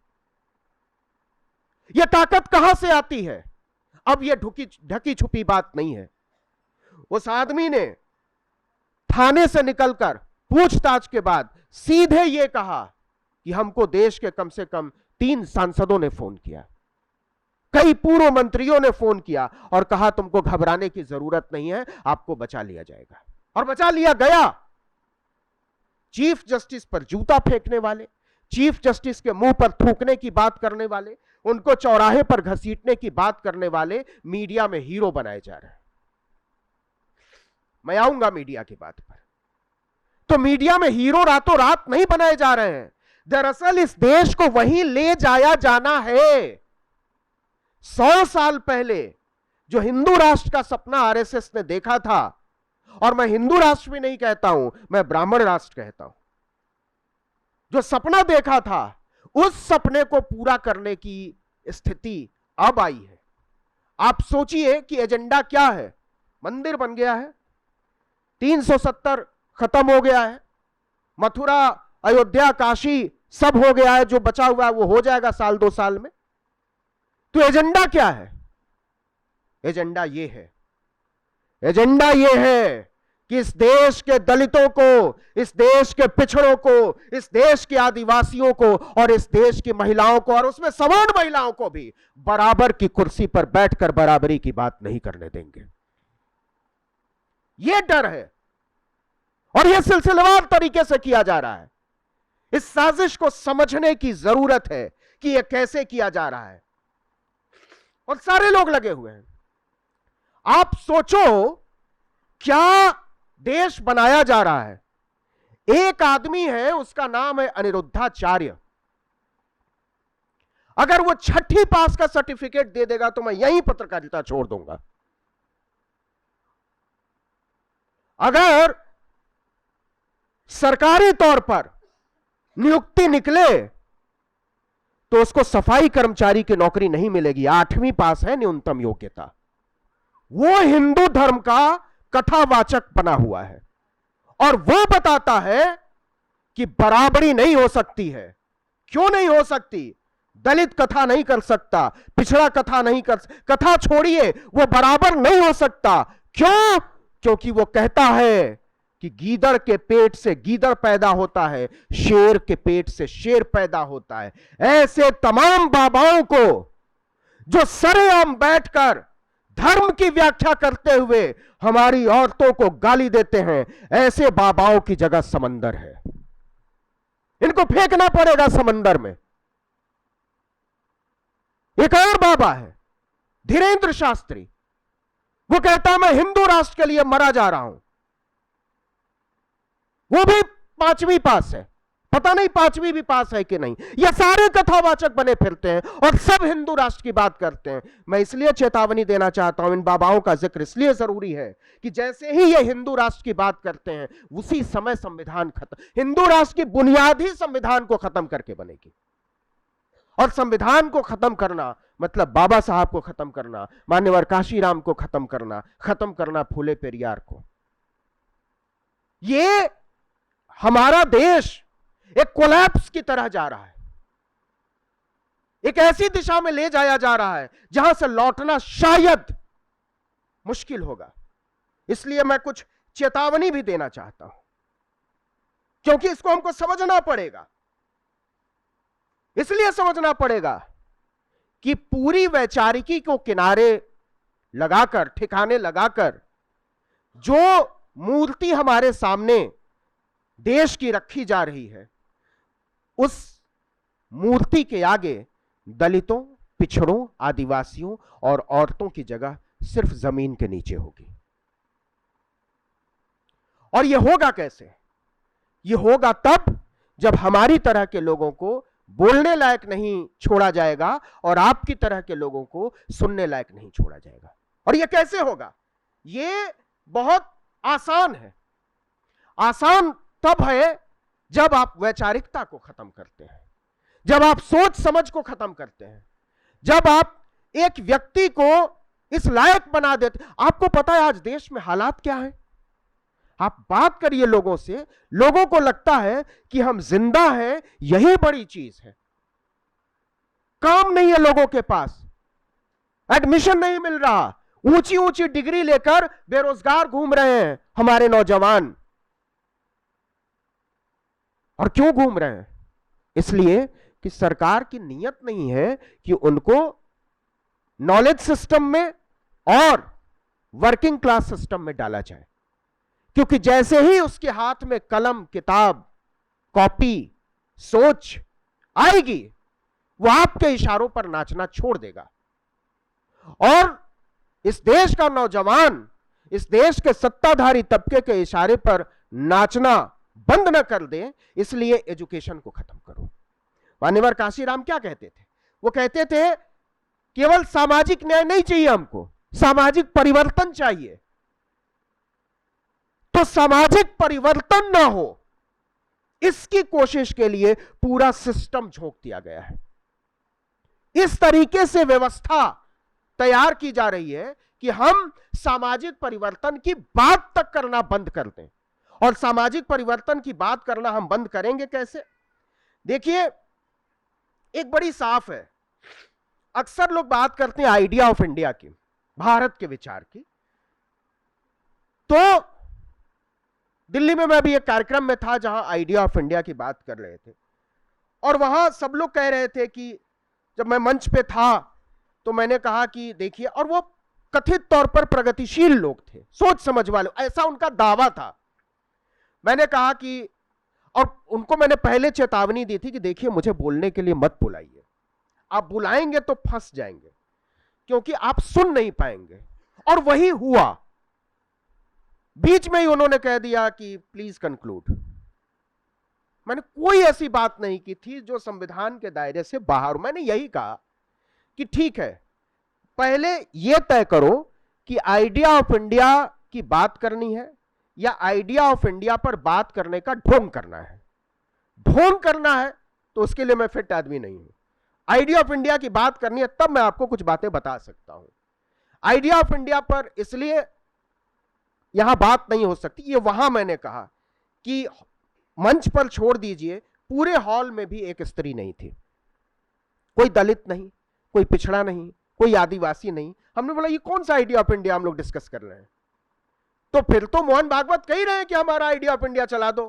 यह ताकत कहां से आती है? अब यह ढकी छुपी बात नहीं है। उस आदमी ने थाने से निकलकर पूछताछ के बाद सीधे यह कहा कि हमको देश के कम से कम 3 सांसदों ने फोन किया, कई पूर्व मंत्रियों ने फोन किया और कहा तुमको घबराने की जरूरत नहीं है, आपको बचा लिया जाएगा। और बचा लिया गया। चीफ जस्टिस पर जूता फेंकने वाले, चीफ जस्टिस के मुंह पर थूकने की बात करने वाले, उनको चौराहे पर घसीटने की बात करने वाले मीडिया में हीरो बनाए जा रहे हैं। मैं आऊंगा मीडिया की बात पर। तो मीडिया में हीरो रातों रात नहीं बनाए जा रहे हैं। दरअसल इस देश को वहीं ले जाया जाना है। 100 साल पहले जो हिंदू राष्ट्र का सपना आरएसएस ने देखा था, और मैं हिंदू राष्ट्र भी नहीं कहता हूं, मैं ब्राह्मण राष्ट्र कहता हूं, जो सपना देखा था उस सपने को पूरा करने की स्थिति अब आई है। आप सोचिए कि एजेंडा क्या है। मंदिर बन गया है, 370 खत्म हो गया है, मथुरा अयोध्या काशी सब हो गया है, जो बचा हुआ है वो हो जाएगा साल 2 साल में। तो एजेंडा क्या है? एजेंडा ये है, एजेंडा ये है कि इस देश के दलितों को, इस देश के पिछड़ों को, इस देश के आदिवासियों को और इस देश की महिलाओं को, और उसमें सवर्ण महिलाओं को भी बराबर की कुर्सी पर बैठकर बराबरी की बात नहीं करने देंगे। यह डर है और यह सिलसिलेवार तरीके से किया जा रहा है। इस साजिश को समझने की जरूरत है कि यह कैसे किया जा रहा है, और सारे लोग लगे हुए हैं। आप सोचो क्या देश बनाया जा रहा है। एक आदमी है, उसका नाम है अनिरुद्धाचार्य। अगर वो 6ठी पास का सर्टिफिकेट दे देगा तो मैं यहीं पत्रकारिता छोड़ दूंगा। अगर सरकारी तौर पर नियुक्ति निकले तो उसको सफाई कर्मचारी की नौकरी नहीं मिलेगी। 8वीं पास है न्यूनतम योग्यता। वो हिंदू धर्म का कथावाचक बना हुआ है और वो बताता है कि बराबरी नहीं हो सकती है। क्यों नहीं हो सकती? दलित कथा नहीं कर सकता, पिछड़ा कथा नहीं कर, कथा छोड़िए, वो बराबर नहीं हो सकता। क्यों? क्योंकि वो कहता है कि गीदड़ के पेट से गीदड़ पैदा होता है, शेर के पेट से शेर पैदा होता है। ऐसे तमाम बाबाओं को जो सरेआम बैठकर धर्म की व्याख्या करते हुए हमारी औरतों को गाली देते हैं, ऐसे बाबाओं की जगह समंदर है। इनको फेंकना पड़ेगा समंदर में। एक और बाबा है धीरेन्द्र शास्त्री, वो कहता है मैं हिंदू राष्ट्र के लिए मरा जा रहा हूं। वो भी 5वीं पास है, पता नहीं 5वीं भी पास है कि नहीं। ये सारे कथावाचक बने फिरते हैं और सब हिंदू राष्ट्र की बात करते हैं। मैं इसलिए चेतावनी देना चाहता हूं, इन बाबाओं का जिक्र इसलिए जरूरी है कि जैसे ही ये हिंदू राष्ट्र की बात करते हैं उसी समय संविधान खत्म, हिंदू राष्ट्र की बुनियाद ही संविधान को खत्म करके बनेगी। और संविधान को खत्म करना मतलब बाबा साहब को खत्म करना, मान्यवर काशीराम को खत्म करना फूले पेरियार को। ये हमारा देश एक कोलैप्स की तरह जा रहा है, एक ऐसी दिशा में ले जाया जा रहा है जहां से लौटना शायद मुश्किल होगा। इसलिए मैं कुछ चेतावनी भी देना चाहता हूं, क्योंकि इसको हमको समझना पड़ेगा। इसलिए समझना पड़ेगा कि पूरी वैचारिकी को किनारे लगाकर, ठिकाने लगाकर जो मूर्ति हमारे सामने देश की रखी जा रही है, उस मूर्ति के आगे दलितों, पिछड़ों, आदिवासियों और औरतों की जगह सिर्फ जमीन के नीचे होगी। और यह होगा कैसे? यह होगा तब जब हमारी तरह के लोगों को बोलने लायक नहीं छोड़ा जाएगा और आपकी तरह के लोगों को सुनने लायक नहीं छोड़ा जाएगा। और यह कैसे होगा? यह बहुत आसान है। आसान तब है जब आप वैचारिकता को खत्म करते हैं, जब आप सोच समझ को खत्म करते हैं, जब आप एक व्यक्ति को इस लायक बना देते। आपको पता है आज देश में हालात क्या है? आप बात करिए लोगों से, लोगों को लगता है कि हम जिंदा हैं, यही बड़ी चीज है। काम नहीं है लोगों के पास, एडमिशन नहीं मिल रहा, ऊंची ऊंची डिग्री लेकर बेरोजगार घूम रहे हैं हमारे नौजवान। और क्यों घूम रहे हैं? इसलिए कि सरकार की नीयत नहीं है कि उनको नॉलेज सिस्टम में और वर्किंग क्लास सिस्टम में डाला जाए, क्योंकि जैसे ही उसके हाथ में कलम, किताब, कॉपी, सोच आएगी, वो आपके इशारों पर नाचना छोड़ देगा। और इस देश का नौजवान इस देश के सत्ताधारी तबके के इशारे पर नाचना बंद न कर दे, इसलिए एजुकेशन को खत्म करो। मान्यवर कांशीराम क्या कहते थे? वो कहते थे केवल सामाजिक न्याय नहीं चाहिए, हमको सामाजिक परिवर्तन चाहिए। तो सामाजिक परिवर्तन ना हो, इसकी कोशिश के लिए पूरा सिस्टम झोंक दिया गया है। इस तरीके से व्यवस्था तैयार की जा रही है कि हम सामाजिक परिवर्तन की बात तक करना बंद कर दें। और सामाजिक परिवर्तन की बात करना हम बंद करेंगे कैसे? देखिए, एक बड़ी साफ है। अक्सर लोग बात करते हैं आइडिया ऑफ इंडिया की, भारत के विचार की। तो दिल्ली में मैं अभी एक कार्यक्रम में था जहां आइडिया ऑफ इंडिया की बात कर रहे थे, और वहां सब लोग कह रहे थे कि जब मैं मंच पे था तो मैंने कहा कि देखिए, और वो कथित तौर पर प्रगतिशील लोग थे, सोच समझ वाले, ऐसा उनका दावा था। मैंने कहा कि, और उनको मैंने पहले चेतावनी दी थी कि देखिए मुझे बोलने के लिए मत बुलाइए, आप बुलाएंगे तो फंस जाएंगे, क्योंकि आप सुन नहीं पाएंगे। और वही हुआ। बीच में ही उन्होंने कह दिया कि प्लीज कंक्लूड। मैंने कोई ऐसी बात नहीं की थी जो संविधान के दायरे से बाहर। मैंने यही कहा कि ठीक है, पहले यह तय करो कि आइडिया ऑफ इंडिया की बात करनी है या आइडिया ऑफ इंडिया पर बात करने का ढोंग करना है। ढोंग करना है तो उसके लिए मैं फिट आदमी नहीं हूं। आइडिया ऑफ इंडिया की बात करनी है तब मैं आपको कुछ बातें बता सकता हूं। आइडिया ऑफ इंडिया पर इसलिए यहां बात नहीं हो सकती, ये वहां मैंने कहा कि मंच पर छोड़ दीजिए, पूरे हॉल में भी एक स्त्री नहीं थी, कोई दलित नहीं, कोई पिछड़ा नहीं, कोई आदिवासी नहीं। हमने बोला ये कौन सा आइडिया ऑफ इंडिया हम लोग डिस्कस कर रहे हैं? तो फिर तो मोहन भागवत कह ही रहे हैं कि हमारा आइडिया ऑफ इंडिया चला दो,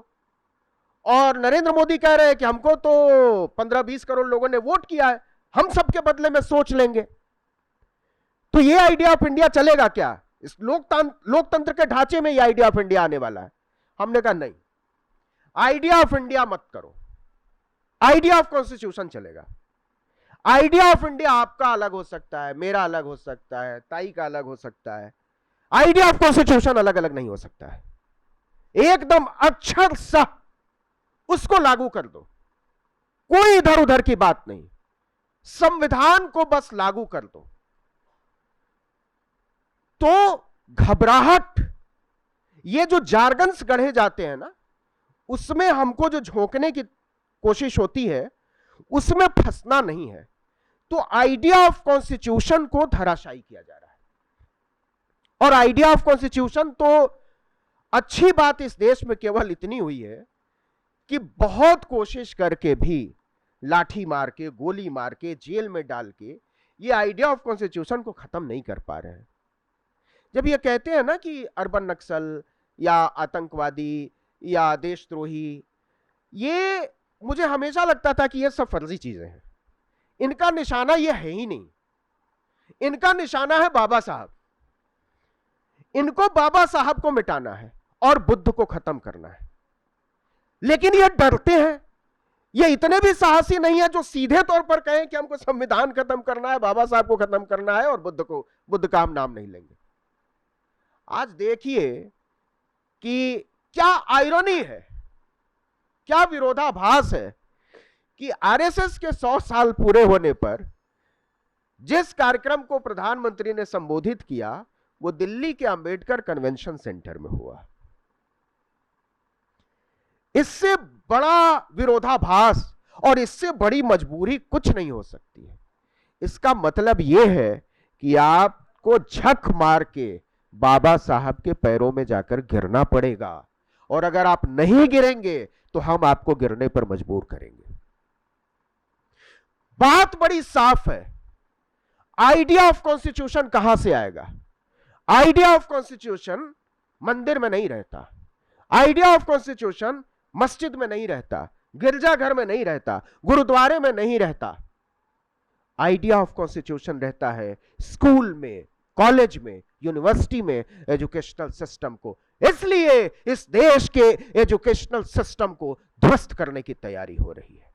और नरेंद्र मोदी कह रहे हैं कि हमको तो 15-20 करोड़ लोगों ने वोट किया है, हम सबके बदले में सोच लेंगे। तो ये आइडिया ऑफ इंडिया चलेगा क्या? इस लोकतंत्र के ढांचे में ये आइडिया ऑफ इंडिया आने वाला है। हमने कहा नहीं, आइडिया ऑफ इंडिया मत करो, आइडिया ऑफ कॉन्स्टिट्यूशन चलेगा। आइडिया ऑफ इंडिया आपका अलग हो सकता है, मेरा अलग हो सकता है, ताई का अलग हो सकता है, आइडिया ऑफ कॉन्स्टिट्यूशन अलग अलग नहीं हो सकता है। एकदम अक्षर सह उसको लागू कर दो, कोई इधर उधर की बात नहीं, संविधान को बस लागू कर दो। तो घबराहट, ये जो जार्गन्स गढ़े जाते हैं ना, उसमें हमको जो झोंकने की कोशिश होती है, उसमें फंसना नहीं है। तो आइडिया ऑफ कॉन्स्टिट्यूशन को धराशायी किया जा रहा है। और आइडिया ऑफ कॉन्स्टिट्यूशन, तो अच्छी बात इस देश में केवल इतनी हुई है कि बहुत कोशिश करके भी लाठी मार के, गोली मार के, जेल में डाल के ये आइडिया ऑफ कॉन्स्टिट्यूशन को खत्म नहीं कर पा रहे हैं। जब ये कहते हैं ना कि अर्बन नक्सल या आतंकवादी या देशद्रोही, ये मुझे हमेशा लगता था कि ये सब फर्जी चीजें हैं। इनका निशाना ये है ही नहीं, इनका निशाना है बाबा साहब। इनको बाबा साहब को मिटाना है और बुद्ध को खत्म करना है। लेकिन ये डरते हैं, ये इतने भी साहसी नहीं है जो सीधे तौर पर कहें कि हमको संविधान खत्म करना है, बाबा साहब को खत्म करना है और बुद्ध का हम नाम नहीं लेंगे। आज देखिए कि क्या आयरनी है, क्या विरोधाभास है कि आरएसएस के 100 साल पूरे होने पर जिस कार्यक्रम को प्रधानमंत्री ने संबोधित किया वो दिल्ली के अंबेडकर कन्वेंशन सेंटर में हुआ। इससे बड़ा विरोधाभास और इससे बड़ी मजबूरी कुछ नहीं हो सकती है। इसका मतलब यह है कि आपको झक मार के बाबा साहब के पैरों में जाकर गिरना पड़ेगा, और अगर आप नहीं गिरेंगे तो हम आपको गिरने पर मजबूर करेंगे। बात बड़ी साफ है। आइडिया ऑफ कॉन्स्टिट्यूशन कहां से आएगा? आइडिया ऑफ कॉन्स्टिट्यूशन मंदिर में नहीं रहता, आइडिया ऑफ कॉन्स्टिट्यूशन मस्जिद में नहीं रहता, गिरजाघर में नहीं रहता, गुरुद्वारे में नहीं रहता। आइडिया ऑफ कॉन्स्टिट्यूशन रहता है स्कूल में, कॉलेज में, यूनिवर्सिटी में, एजुकेशनल सिस्टम को। इसलिए इस देश के एजुकेशनल सिस्टम को ध्वस्त करने की तैयारी हो रही है,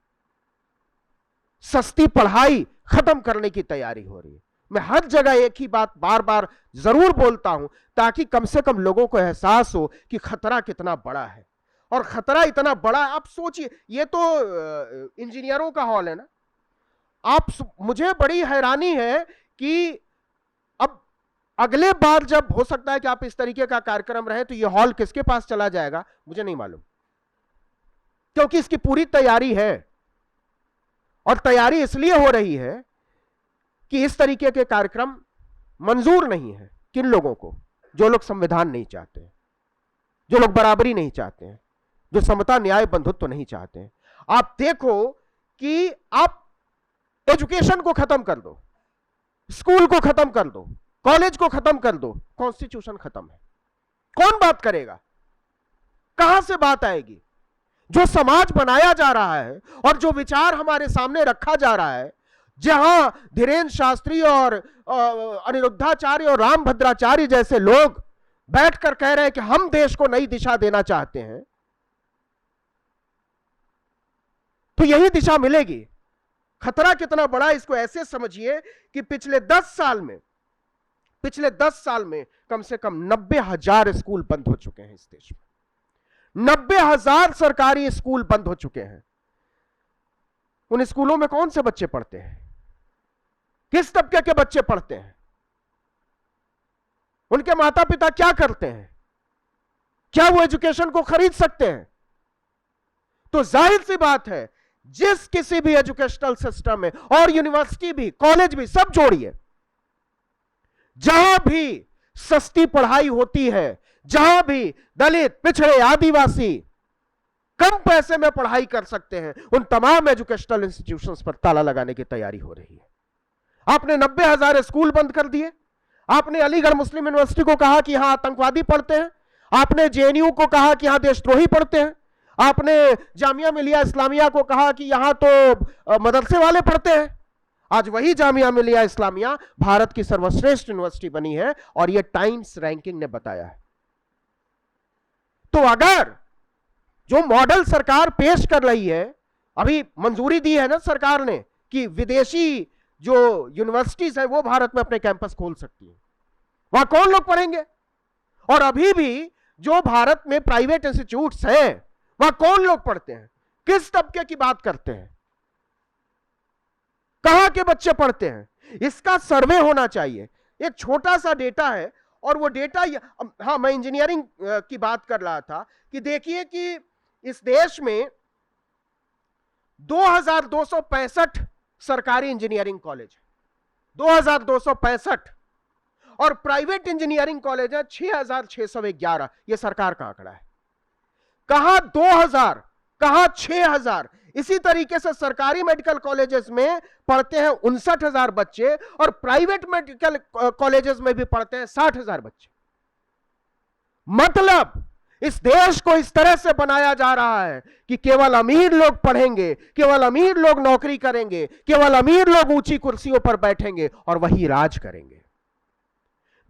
सस्ती पढ़ाई खत्म करने की तैयारी हो रही है। मैं हर जगह एक ही बात बार बार जरूर बोलता हूं ताकि कम से कम लोगों को एहसास हो कि खतरा कितना बड़ा है। और खतरा इतना बड़ा है, आप सोचिए, ये तो इंजीनियरों का हॉल है ना। मुझे बड़ी हैरानी है कि अब अगले बार जब हो सकता है कि आप इस तरीके का कार्यक्रम रहे तो ये हॉल किसके पास चला जाएगा मुझे नहीं मालूम, क्योंकि इसकी पूरी तैयारी है। और तैयारी इसलिए हो रही है कि इस तरीके के कार्यक्रम मंजूर नहीं है किन लोगों को? जो लोग संविधान नहीं चाहते हैं, जो लोग बराबरी नहीं चाहते हैं, जो समता न्याय बंधुत्व नहीं चाहते हैं। आप देखो कि आप एजुकेशन को खत्म कर दो, स्कूल को खत्म कर दो, कॉलेज को खत्म कर दो, कॉन्स्टिट्यूशन खत्म है। कौन बात करेगा? कहां से बात आएगी? जो समाज बनाया जा रहा है और जो विचार हमारे सामने रखा जा रहा है, जहां धीरेन्द्र शास्त्री और अनिरुद्धाचार्य और रामभद्राचार्य जैसे लोग बैठकर कह रहे हैं कि हम देश को नई दिशा देना चाहते हैं, तो यही दिशा मिलेगी। खतरा कितना बड़ा, इसको ऐसे समझिए कि पिछले 10 साल में कम से कम 90,000 स्कूल बंद हो चुके हैं इस देश में। 90,000 सरकारी स्कूल बंद हो चुके हैं। उन स्कूलों में कौन से बच्चे पढ़ते हैं? किस तबके के बच्चे पढ़ते हैं? उनके माता पिता क्या करते हैं? क्या वो एजुकेशन को खरीद सकते हैं? तो जाहिर सी बात है, जिस किसी भी एजुकेशनल सिस्टम में, और यूनिवर्सिटी भी, कॉलेज भी, सब जोड़िए, जहां भी सस्ती पढ़ाई होती है, जहां भी दलित, पिछड़े, आदिवासी कम पैसे में पढ़ाई कर सकते हैं, उन तमाम एजुकेशनल इंस्टीट्यूशंस पर ताला लगाने की तैयारी हो रही है। आपने 90,000 स्कूल बंद कर दिए। आपने अलीगढ़ मुस्लिम यूनिवर्सिटी को कहा कि यहां आतंकवादी पढ़ते हैं। आपने जेएनयू को कहा कि यहां देशद्रोही पढ़ते हैं। आपने जामिया मिलिया इस्लामिया को कहा कि यहां तो मदरसे वाले पढ़ते हैं। आज वही जामिया मिलिया इस्लामिया भारत की सर्वश्रेष्ठ यूनिवर्सिटी बनी है, और यह टाइम्स रैंकिंग ने बताया है। तो अगर जो मॉडल सरकार पेश कर रही है, अभी मंजूरी दी है ना सरकार ने कि विदेशी जो यूनिवर्सिटीज है वो भारत में अपने कैंपस खोल सकती है, वहां कौन लोग पढ़ेंगे? और अभी भी जो भारत में प्राइवेट इंस्टीट्यूट्स हैं वहां कौन लोग पढ़ते हैं? किस तबके की बात करते हैं? कहां के बच्चे पढ़ते हैं? इसका सर्वे होना चाहिए। एक छोटा सा डेटा है, और वो डेटा, हाँ, मैं इंजीनियरिंग की बात कर रहा था कि देखिए कि इस देश में 2265 सरकारी इंजीनियरिंग कॉलेज है, 2265, और प्राइवेट इंजीनियरिंग कॉलेज है 6611। ये सरकार का आंकड़ा है। कहां 2000, कहां 6000। इसी तरीके से सरकारी मेडिकल कॉलेजेस में पढ़ते हैं 59,000 बच्चे, और प्राइवेट मेडिकल कॉलेजेस में भी पढ़ते हैं 60,000 बच्चे। मतलब इस देश को इस तरह से बनाया जा रहा है कि केवल अमीर लोग पढ़ेंगे, केवल अमीर लोग नौकरी करेंगे, केवल अमीर लोग ऊंची कुर्सियों पर बैठेंगे और वही राज करेंगे।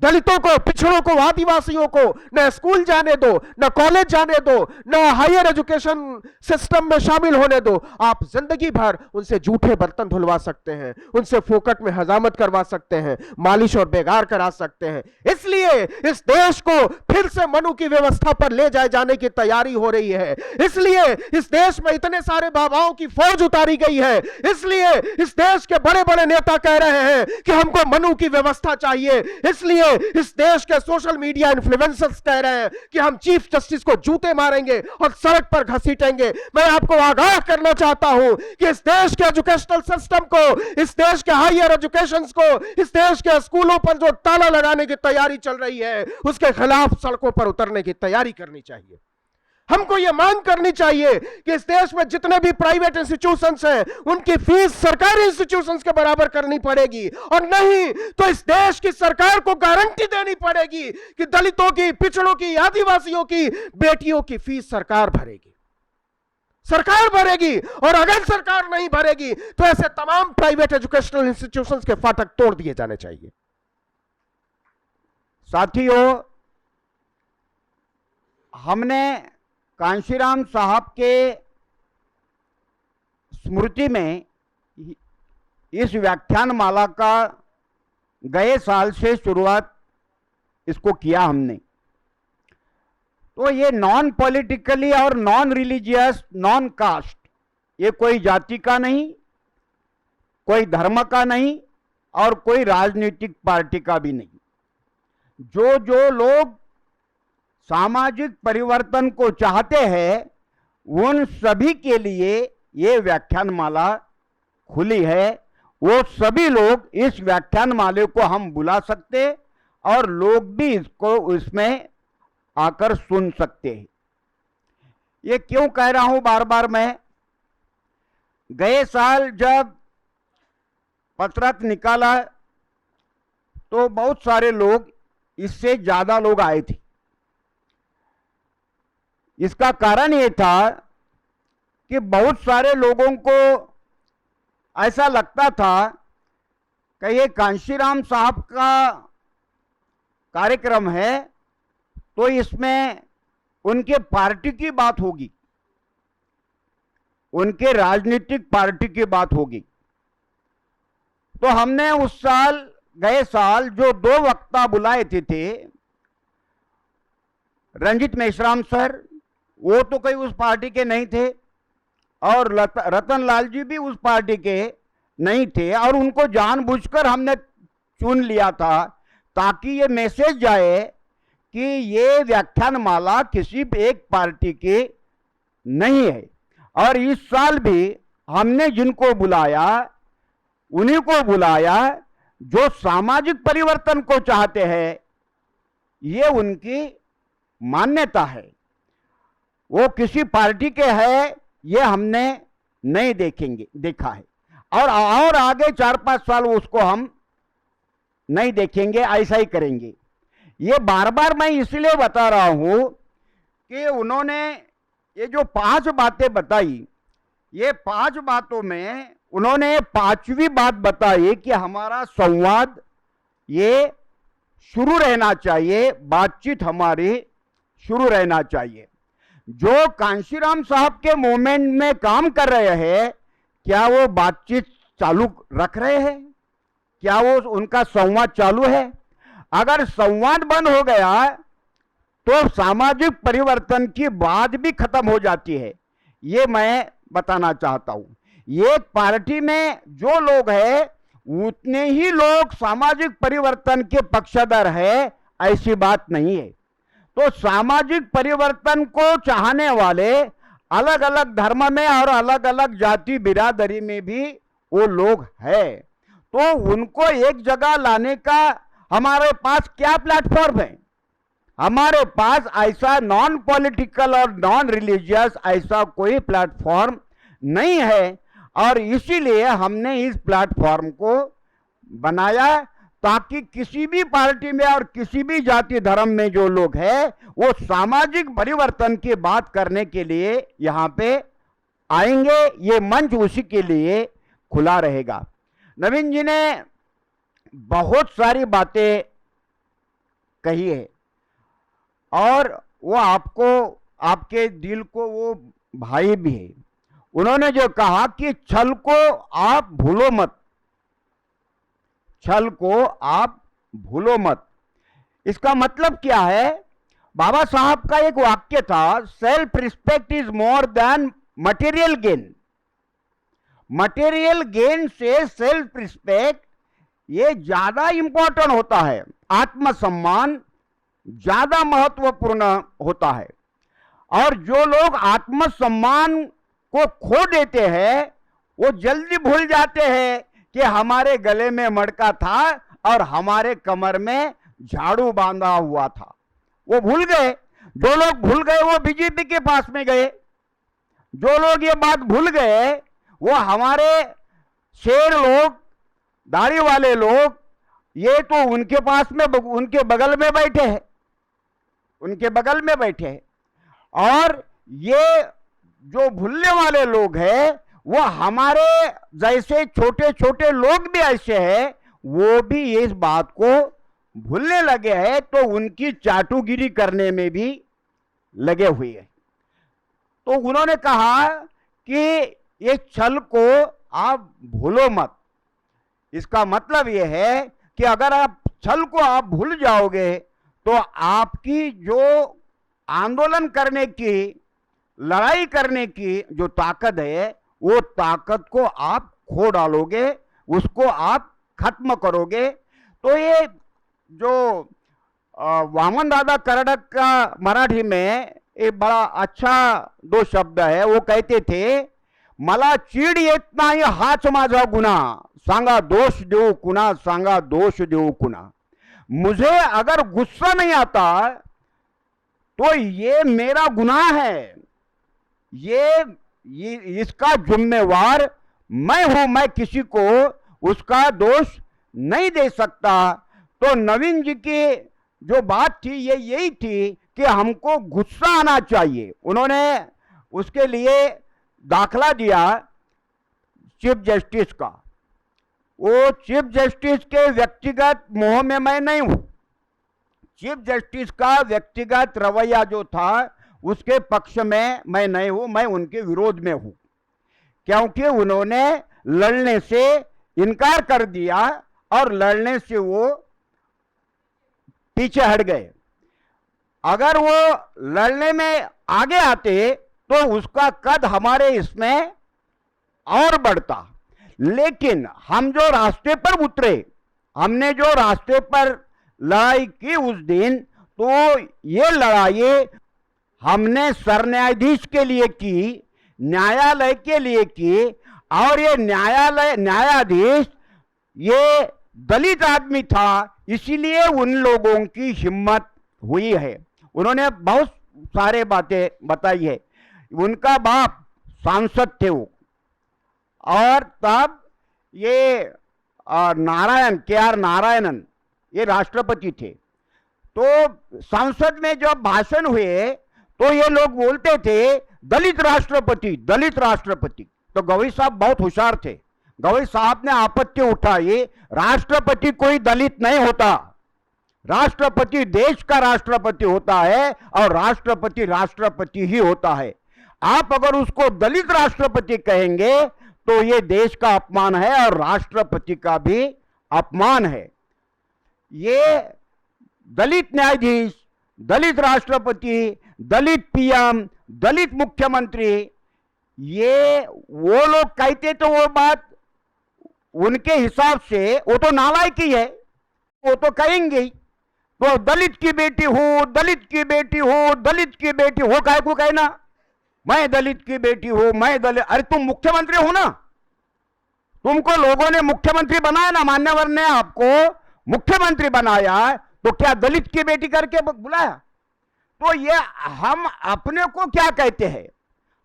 दलितों को, पिछड़ों को, आदिवासियों को न स्कूल जाने दो, न कॉलेज जाने दो, न हायर एजुकेशन सिस्टम में शामिल होने दो। आप जिंदगी भर उनसे जूठे बर्तन धुलवा सकते हैं, उनसे फोकट में हजामत करवा सकते हैं, मालिश और बेगार करा सकते हैं। इसलिए इस देश को फिर से मनु की व्यवस्था पर ले जाए जाने की तैयारी हो रही है। इसलिए इस देश में इतने सारे बाबाओं की फौज उतारी गई है। इसलिए इस देश के बड़े बड़े नेता कह रहे हैं कि हमको मनु की व्यवस्था चाहिए। इसलिए ये इस देश के सोशल मीडिया इन्फ्लुएंसर्स कह रहे हैं कि हम चीफ जस्टिस को जूते मारेंगे और सड़क पर घसीटेंगे, मैं आपको आगाह करना चाहता हूं कि इस देश के एजुकेशनल सिस्टम को, इस देश के हायर एजुकेशन को, इस देश के स्कूलों पर जो ताला लगाने की तैयारी चल रही है, उसके खिलाफ सड़कों पर उतरने की तैयारी करनी चाहिए। हमको यह मांग करनी चाहिए कि इस देश में जितने भी प्राइवेट इंस्टीट्यूशंस हैं, उनकी फीस सरकारी इंस्टीट्यूशंस के बराबर करनी पड़ेगी, और नहीं तो इस देश की सरकार को गारंटी देनी पड़ेगी कि दलितों की, पिछड़ों की, आदिवासियों की बेटियों की फीस सरकार भरेगी, सरकार भरेगी। और अगर सरकार नहीं भरेगी तो ऐसे तमाम प्राइवेट एजुकेशनल इंस्टीट्यूशंस के फाटक तोड़ दिए जाने चाहिए। साथियों, हमने कांशीराम साहब के स्मृति में इस व्याख्यान माला का गए साल से शुरुआत इसको किया हमने। तो ये नॉन पॉलिटिकली और नॉन रिलीजियस, नॉन कास्ट, ये कोई जाति का नहीं, कोई धर्म का नहीं और कोई राजनीतिक पार्टी का भी नहीं। जो लोग सामाजिक परिवर्तन को चाहते हैं, उन सभी के लिए ये व्याख्यान माला खुली है। वो सभी लोग इस व्याख्यान माले को हम बुला सकते और लोग भी इसको इसमें आकर सुन सकते हैं। ये क्यों कह रहा हूं बार बार मैं? गए साल जब पत्रक निकाला तो बहुत सारे लोग, इससे ज्यादा लोग आए थे। इसका कारण ये था कि बहुत सारे लोगों को ऐसा लगता था कि ये कांशीराम साहब का कार्यक्रम है तो इसमें उनके पार्टी की बात होगी, उनके राजनीतिक पार्टी की बात होगी। तो हमने उस साल, गए साल जो 2 वक्ता बुलाए थे, रंजित मेश्राम सर, वो तो कोई उस पार्टी के नहीं थे, और रतन लाल जी भी उस पार्टी के नहीं थे, और उनको जानबूझकर हमने चुन लिया था ताकि ये मैसेज जाए कि ये व्याख्यान माला किसी एक पार्टी की नहीं है। और इस साल भी हमने जिनको बुलाया उन्हीं को बुलाया जो सामाजिक परिवर्तन को चाहते हैं। ये उनकी मान्यता है, वो किसी पार्टी के है ये हमने नहीं देखा है, और आगे 4-5 साल उसको हम नहीं देखेंगे, ऐसा ही करेंगे। ये बार बार मैं इसलिए बता रहा हूं कि उन्होंने ये जो 5 बातें बताई, ये 5 बातों में उन्होंने 5वीं बात बताई कि हमारा संवाद ये शुरू रहना चाहिए, बातचीत हमारी शुरू रहना चाहिए। जो कांशीराम साहब के मूवमेंट में काम कर रहे हैं, क्या वो बातचीत चालू रख रहे हैं? क्या वो उनका संवाद चालू है? अगर संवाद बंद हो गया तो सामाजिक परिवर्तन की बात भी खत्म हो जाती है। ये मैं बताना चाहता हूं। ये पार्टी में जो लोग हैं उतने ही लोग सामाजिक परिवर्तन के पक्षधर है, ऐसी बात नहीं है। तो सामाजिक परिवर्तन को चाहने वाले अलग अलग धर्म में और अलग अलग जाति बिरादरी में भी वो लोग हैं। तो उनको एक जगह लाने का हमारे पास क्या प्लेटफॉर्म है? हमारे पास ऐसा नॉन पॉलिटिकल और नॉन रिलीजियस ऐसा कोई प्लेटफॉर्म नहीं है, और इसीलिए हमने इस प्लेटफॉर्म को बनाया ताकि किसी भी पार्टी में और किसी भी जाति धर्म में जो लोग हैं वो सामाजिक परिवर्तन की बात करने के लिए यहाँ पे आएंगे। ये मंच उसी के लिए खुला रहेगा। नवीन जी ने बहुत सारी बातें कही है और वो आपको, आपके दिल को वो भाई भी है। उन्होंने जो कहा कि छल को आप भूलो मत, छल को आप भूलो मत। इसका मतलब क्या है? बाबा साहब का एक वाक्य था, self respect is more than material gain. Material gain से सेल्फ रिस्पेक्ट ये ज्यादा इंपॉर्टेंट होता है, आत्मसम्मान ज्यादा महत्वपूर्ण होता है। और जो लोग आत्मसम्मान को खो देते हैं वो जल्दी भूल जाते हैं कि हमारे गले में मटका था और हमारे कमर में झाड़ू बांधा हुआ था। वो भूल गए। जो लोग भूल गए वो बीजेपी के पास में गए। जो लोग ये बात भूल गए वो हमारे शेर लोग, दाढ़ी वाले लोग, ये तो उनके पास में, उनके बगल में बैठे हैं, उनके बगल में बैठे हैं। और ये जो भूलने वाले लोग हैं वो हमारे जैसे छोटे छोटे लोग भी ऐसे हैं, वो भी इस बात को भूलने लगे हैं, तो उनकी चाटुगिरी करने में भी लगे हुए हैं। तो उन्होंने कहा कि ये छल को आप भूलो मत। इसका मतलब यह है कि अगर आप छल को आप भूल जाओगे तो आपकी जो आंदोलन करने की, लड़ाई करने की जो ताकत है वो ताकत को आप खो डालोगे, उसको आप खत्म करोगे। तो ये जो वामन दादा कर्नाटक का मराठी में एक बड़ा अच्छा दो शब्द है, वो कहते थे, मला चीड येत नाही हाच माझा गुन्हा, सांगा दोष देऊ कुणा, सांगा दोष देऊ कुणा। मुझे अगर गुस्सा नहीं आता तो ये मेरा गुनाह है, ये इसका जिम्मेवार मैं हूं, मैं किसी को उसका दोष नहीं दे सकता। तो नवीन जी की जो बात थी ये यही थी कि हमको गुस्सा आना चाहिए। उन्होंने उसके लिए दाखला दिया चीफ जस्टिस का। वो चीफ जस्टिस के व्यक्तिगत मोह में मैं नहीं हूं। चीफ जस्टिस का व्यक्तिगत रवैया जो था उसके पक्ष में मैं नहीं हूं, मैं उनके विरोध में हूं, क्योंकि उन्होंने लड़ने से इनकार कर दिया और लड़ने से वो पीछे हट गए। अगर वो लड़ने में आगे आते तो उसका कद हमारे इसमें और बढ़ता। लेकिन हम जो रास्ते पर उतरे, हमने जो रास्ते पर लड़ाई की उस दिन, तो ये लड़ाई हमने सरन्यायाधीश के लिए की, न्यायालय के लिए की। और ये न्यायाधीश ये दलित आदमी था, इसीलिए उन लोगों की हिम्मत हुई है। उन्होंने बहुत सारे बातें बताई है। उनका बाप सांसद थे वो, और तब ये नारायण, के.आर. नारायणन ये राष्ट्रपति थे। तो संसद में जब भाषण हुए तो ये लोग बोलते थे दलित राष्ट्रपति, दलित राष्ट्रपति। तो गवई साहब बहुत होशियार थे। गवई साहब ने आपत्ति उठाई, राष्ट्रपति कोई दलित नहीं होता, राष्ट्रपति देश का राष्ट्रपति होता है और राष्ट्रपति राष्ट्रपति ही होता है। आप अगर उसको दलित राष्ट्रपति कहेंगे तो ये देश का अपमान है और राष्ट्रपति का भी अपमान है। ये दलित न्यायाधीश, दलित राष्ट्रपति, दलित पीएम, दलित मुख्यमंत्री, ये वो लोग कहते तो वो बात उनके हिसाब से वो तो नालायकी है, वो तो कहेंगे ही। तो दलित की बेटी हूं, दलित की बेटी हूं, दलित की बेटी हो, काय को कहना, मैं दलित की बेटी हूं, मैं दलित। अरे तुम मुख्यमंत्री हो ना, तुमको लोगों ने मुख्यमंत्री बनाया ना, मान्यवर ने आपको मुख्यमंत्री बनाया, तो क्या दलित की बेटी करके बुलाया? तो ये हम अपने को क्या कहते हैं?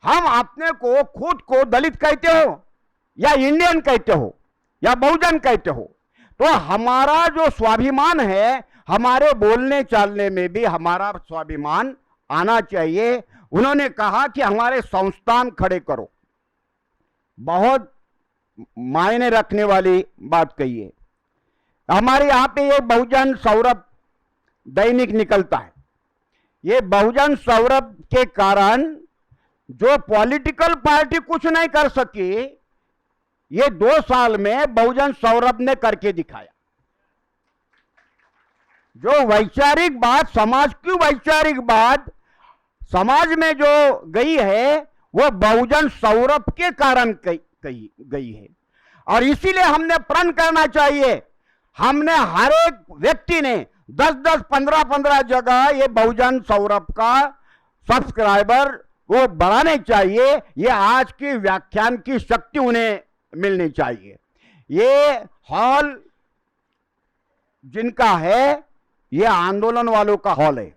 हम अपने को खुद को दलित कहते हो या इंडियन कहते हो या बहुजन कहते हो? तो हमारा जो स्वाभिमान है, हमारे बोलने चालने में भी हमारा स्वाभिमान आना चाहिए। उन्होंने कहा कि हमारे संस्थान खड़े करो, बहुत मायने रखने वाली बात कही है। हमारे यहां पे ये बहुजन सौरभ दैनिक निकलता है। ये बहुजन सौरभ के कारण जो पॉलिटिकल पार्टी कुछ नहीं कर सकी, ये 2 साल में बहुजन सौरभ ने करके दिखाया। जो वैचारिक बात, समाज की वैचारिक बात समाज में जो गई है वो बहुजन सौरभ के कारण कही गई है। और इसीलिए हमने प्रण करना चाहिए, हमने हर एक व्यक्ति ने 10-10, 15-15 जगह ये बहुजन सौरभ का सब्सक्राइबर वो बढ़ाने चाहिए। ये आज की व्याख्यान की शक्ति उन्हें मिलनी चाहिए। ये हॉल जिनका है ये आंदोलन वालों का हॉल है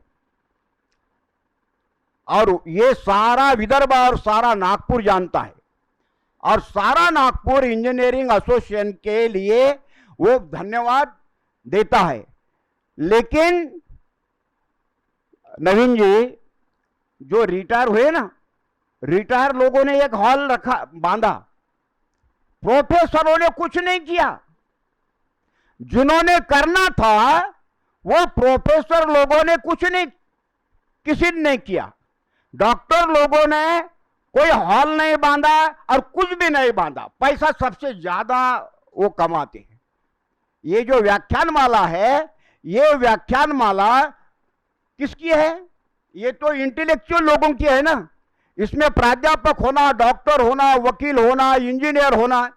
और ये सारा विदर्भ और सारा नागपुर जानता है और सारा नागपुर इंजीनियरिंग एसोसिएशन के लिए वो धन्यवाद देता है। लेकिन नवीन जी जो रिटायर हुए ना, रिटायर लोगों ने एक हॉल रखा बांधा, प्रोफेसरों ने कुछ नहीं किया। जिन्होंने करना था वो प्रोफेसर लोगों ने कुछ नहीं, किसी ने नहीं किया। डॉक्टर लोगों ने कोई हॉल नहीं बांधा और कुछ भी नहीं बांधा। पैसा सबसे ज्यादा वो कमाते हैं। ये जो व्याख्यान माला है, ये व्याख्यान माला किसकी है? ये तो इंटेलेक्चुअल लोगों की है ना। इसमें प्राध्यापक होना, डॉक्टर होना, वकील होना, इंजीनियर होना,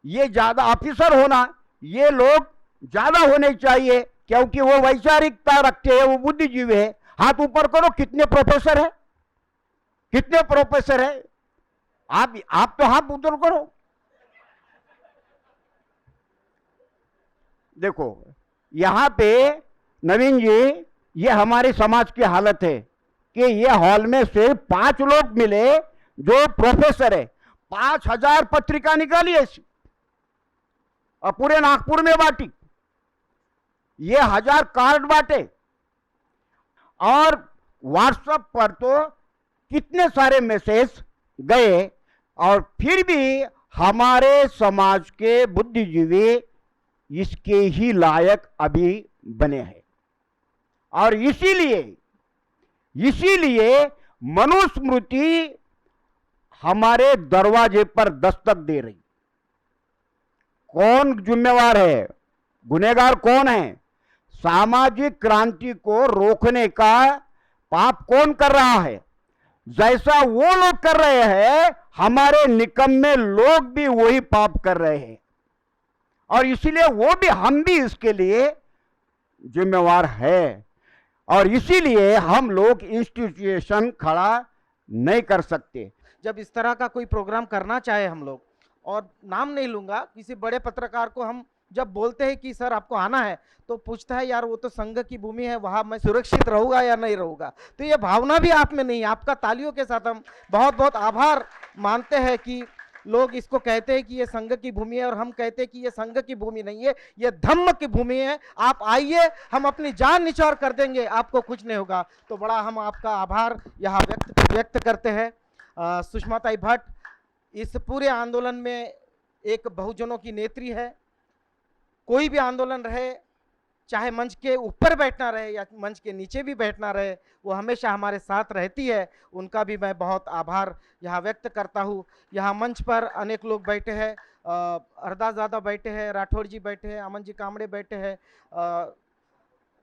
ये ज्यादा ऑफिसर होना, ये लोग ज्यादा होने चाहिए क्योंकि वो वैचारिकता रखते हैं, वो बुद्धिजीवी है। हाथ ऊपर करो, कितने प्रोफेसर है? कितने प्रोफेसर है? आप तो हाथ ऊपर करो। देखो यहां पे नवीन जी, ये हमारे समाज की हालत है कि ये हॉल में सिर्फ 5 लोग मिले जो प्रोफेसर है। 5000 पत्रिका निकाली ऐसी और पूरे नागपुर में बांटी। ये 1000 कार्ड बांटे और व्हाट्सएप पर तो कितने सारे मैसेज गए और फिर भी हमारे समाज के बुद्धिजीवी इसके ही लायक अभी बने हैं। और इसीलिए मनुस्मृति हमारे दरवाजे पर दस्तक दे रही। कौन जिम्मेवार है? गुनहगार कौन है? सामाजिक क्रांति को रोकने का पाप कौन कर रहा है? जैसा वो लोग कर रहे हैं, हमारे निकम्मे लोग भी वही पाप कर रहे हैं और इसीलिए हम भी इसके लिए जिम्मेवार है। और इसीलिए हम लोग इंस्टीट्यूशन खड़ा नहीं कर सकते। जब इस तरह का कोई प्रोग्राम करना चाहे हम लोग, और नाम नहीं लूंगा, किसी बड़े पत्रकार को हम जब बोलते हैं कि सर आपको आना है, तो पूछता है यार वो तो संघ की भूमि है, वहां मैं सुरक्षित रहूंगा या नहीं रहूंगा। तो ये भावना भी आप में नहीं है। आपका तालियों के साथ हम बहुत बहुत आभार मानते हैं कि लोग इसको कहते हैं कि ये संघ की भूमि है और हम कहते हैं कि ये संघ की भूमि नहीं है, ये धम्म की भूमि है। आप आइए, हम अपनी जान निछावर कर देंगे, आपको कुछ नहीं होगा। तो बड़ा हम आपका आभार यहाँ व्यक्त करते हैं। सुषमाताई भट्ट इस पूरे आंदोलन में एक बहुजनों की नेत्री है। कोई भी आंदोलन रहे, चाहे मंच के ऊपर बैठना रहे या मंच के नीचे भी बैठना रहे, वो हमेशा हमारे साथ रहती है। उनका भी मैं बहुत आभार यहाँ व्यक्त करता हूँ। यहाँ मंच पर अनेक लोग बैठे हैं, अरदासदादा बैठे हैं, राठौर जी बैठे हैं, अमन जी कामड़े बैठे हैं,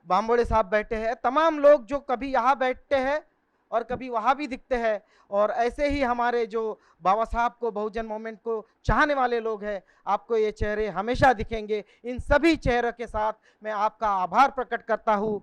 बांबोड़े साहब बैठे हैं। तमाम लोग जो कभी यहाँ बैठते हैं और कभी वहाँ भी दिखते हैं। और ऐसे ही हमारे जो बाबा साहब को, बहुजन मूवमेंट को चाहने वाले लोग हैं, आपको ये चेहरे हमेशा दिखेंगे। इन सभी चेहरों के साथ मैं आपका आभार प्रकट करता हूँ।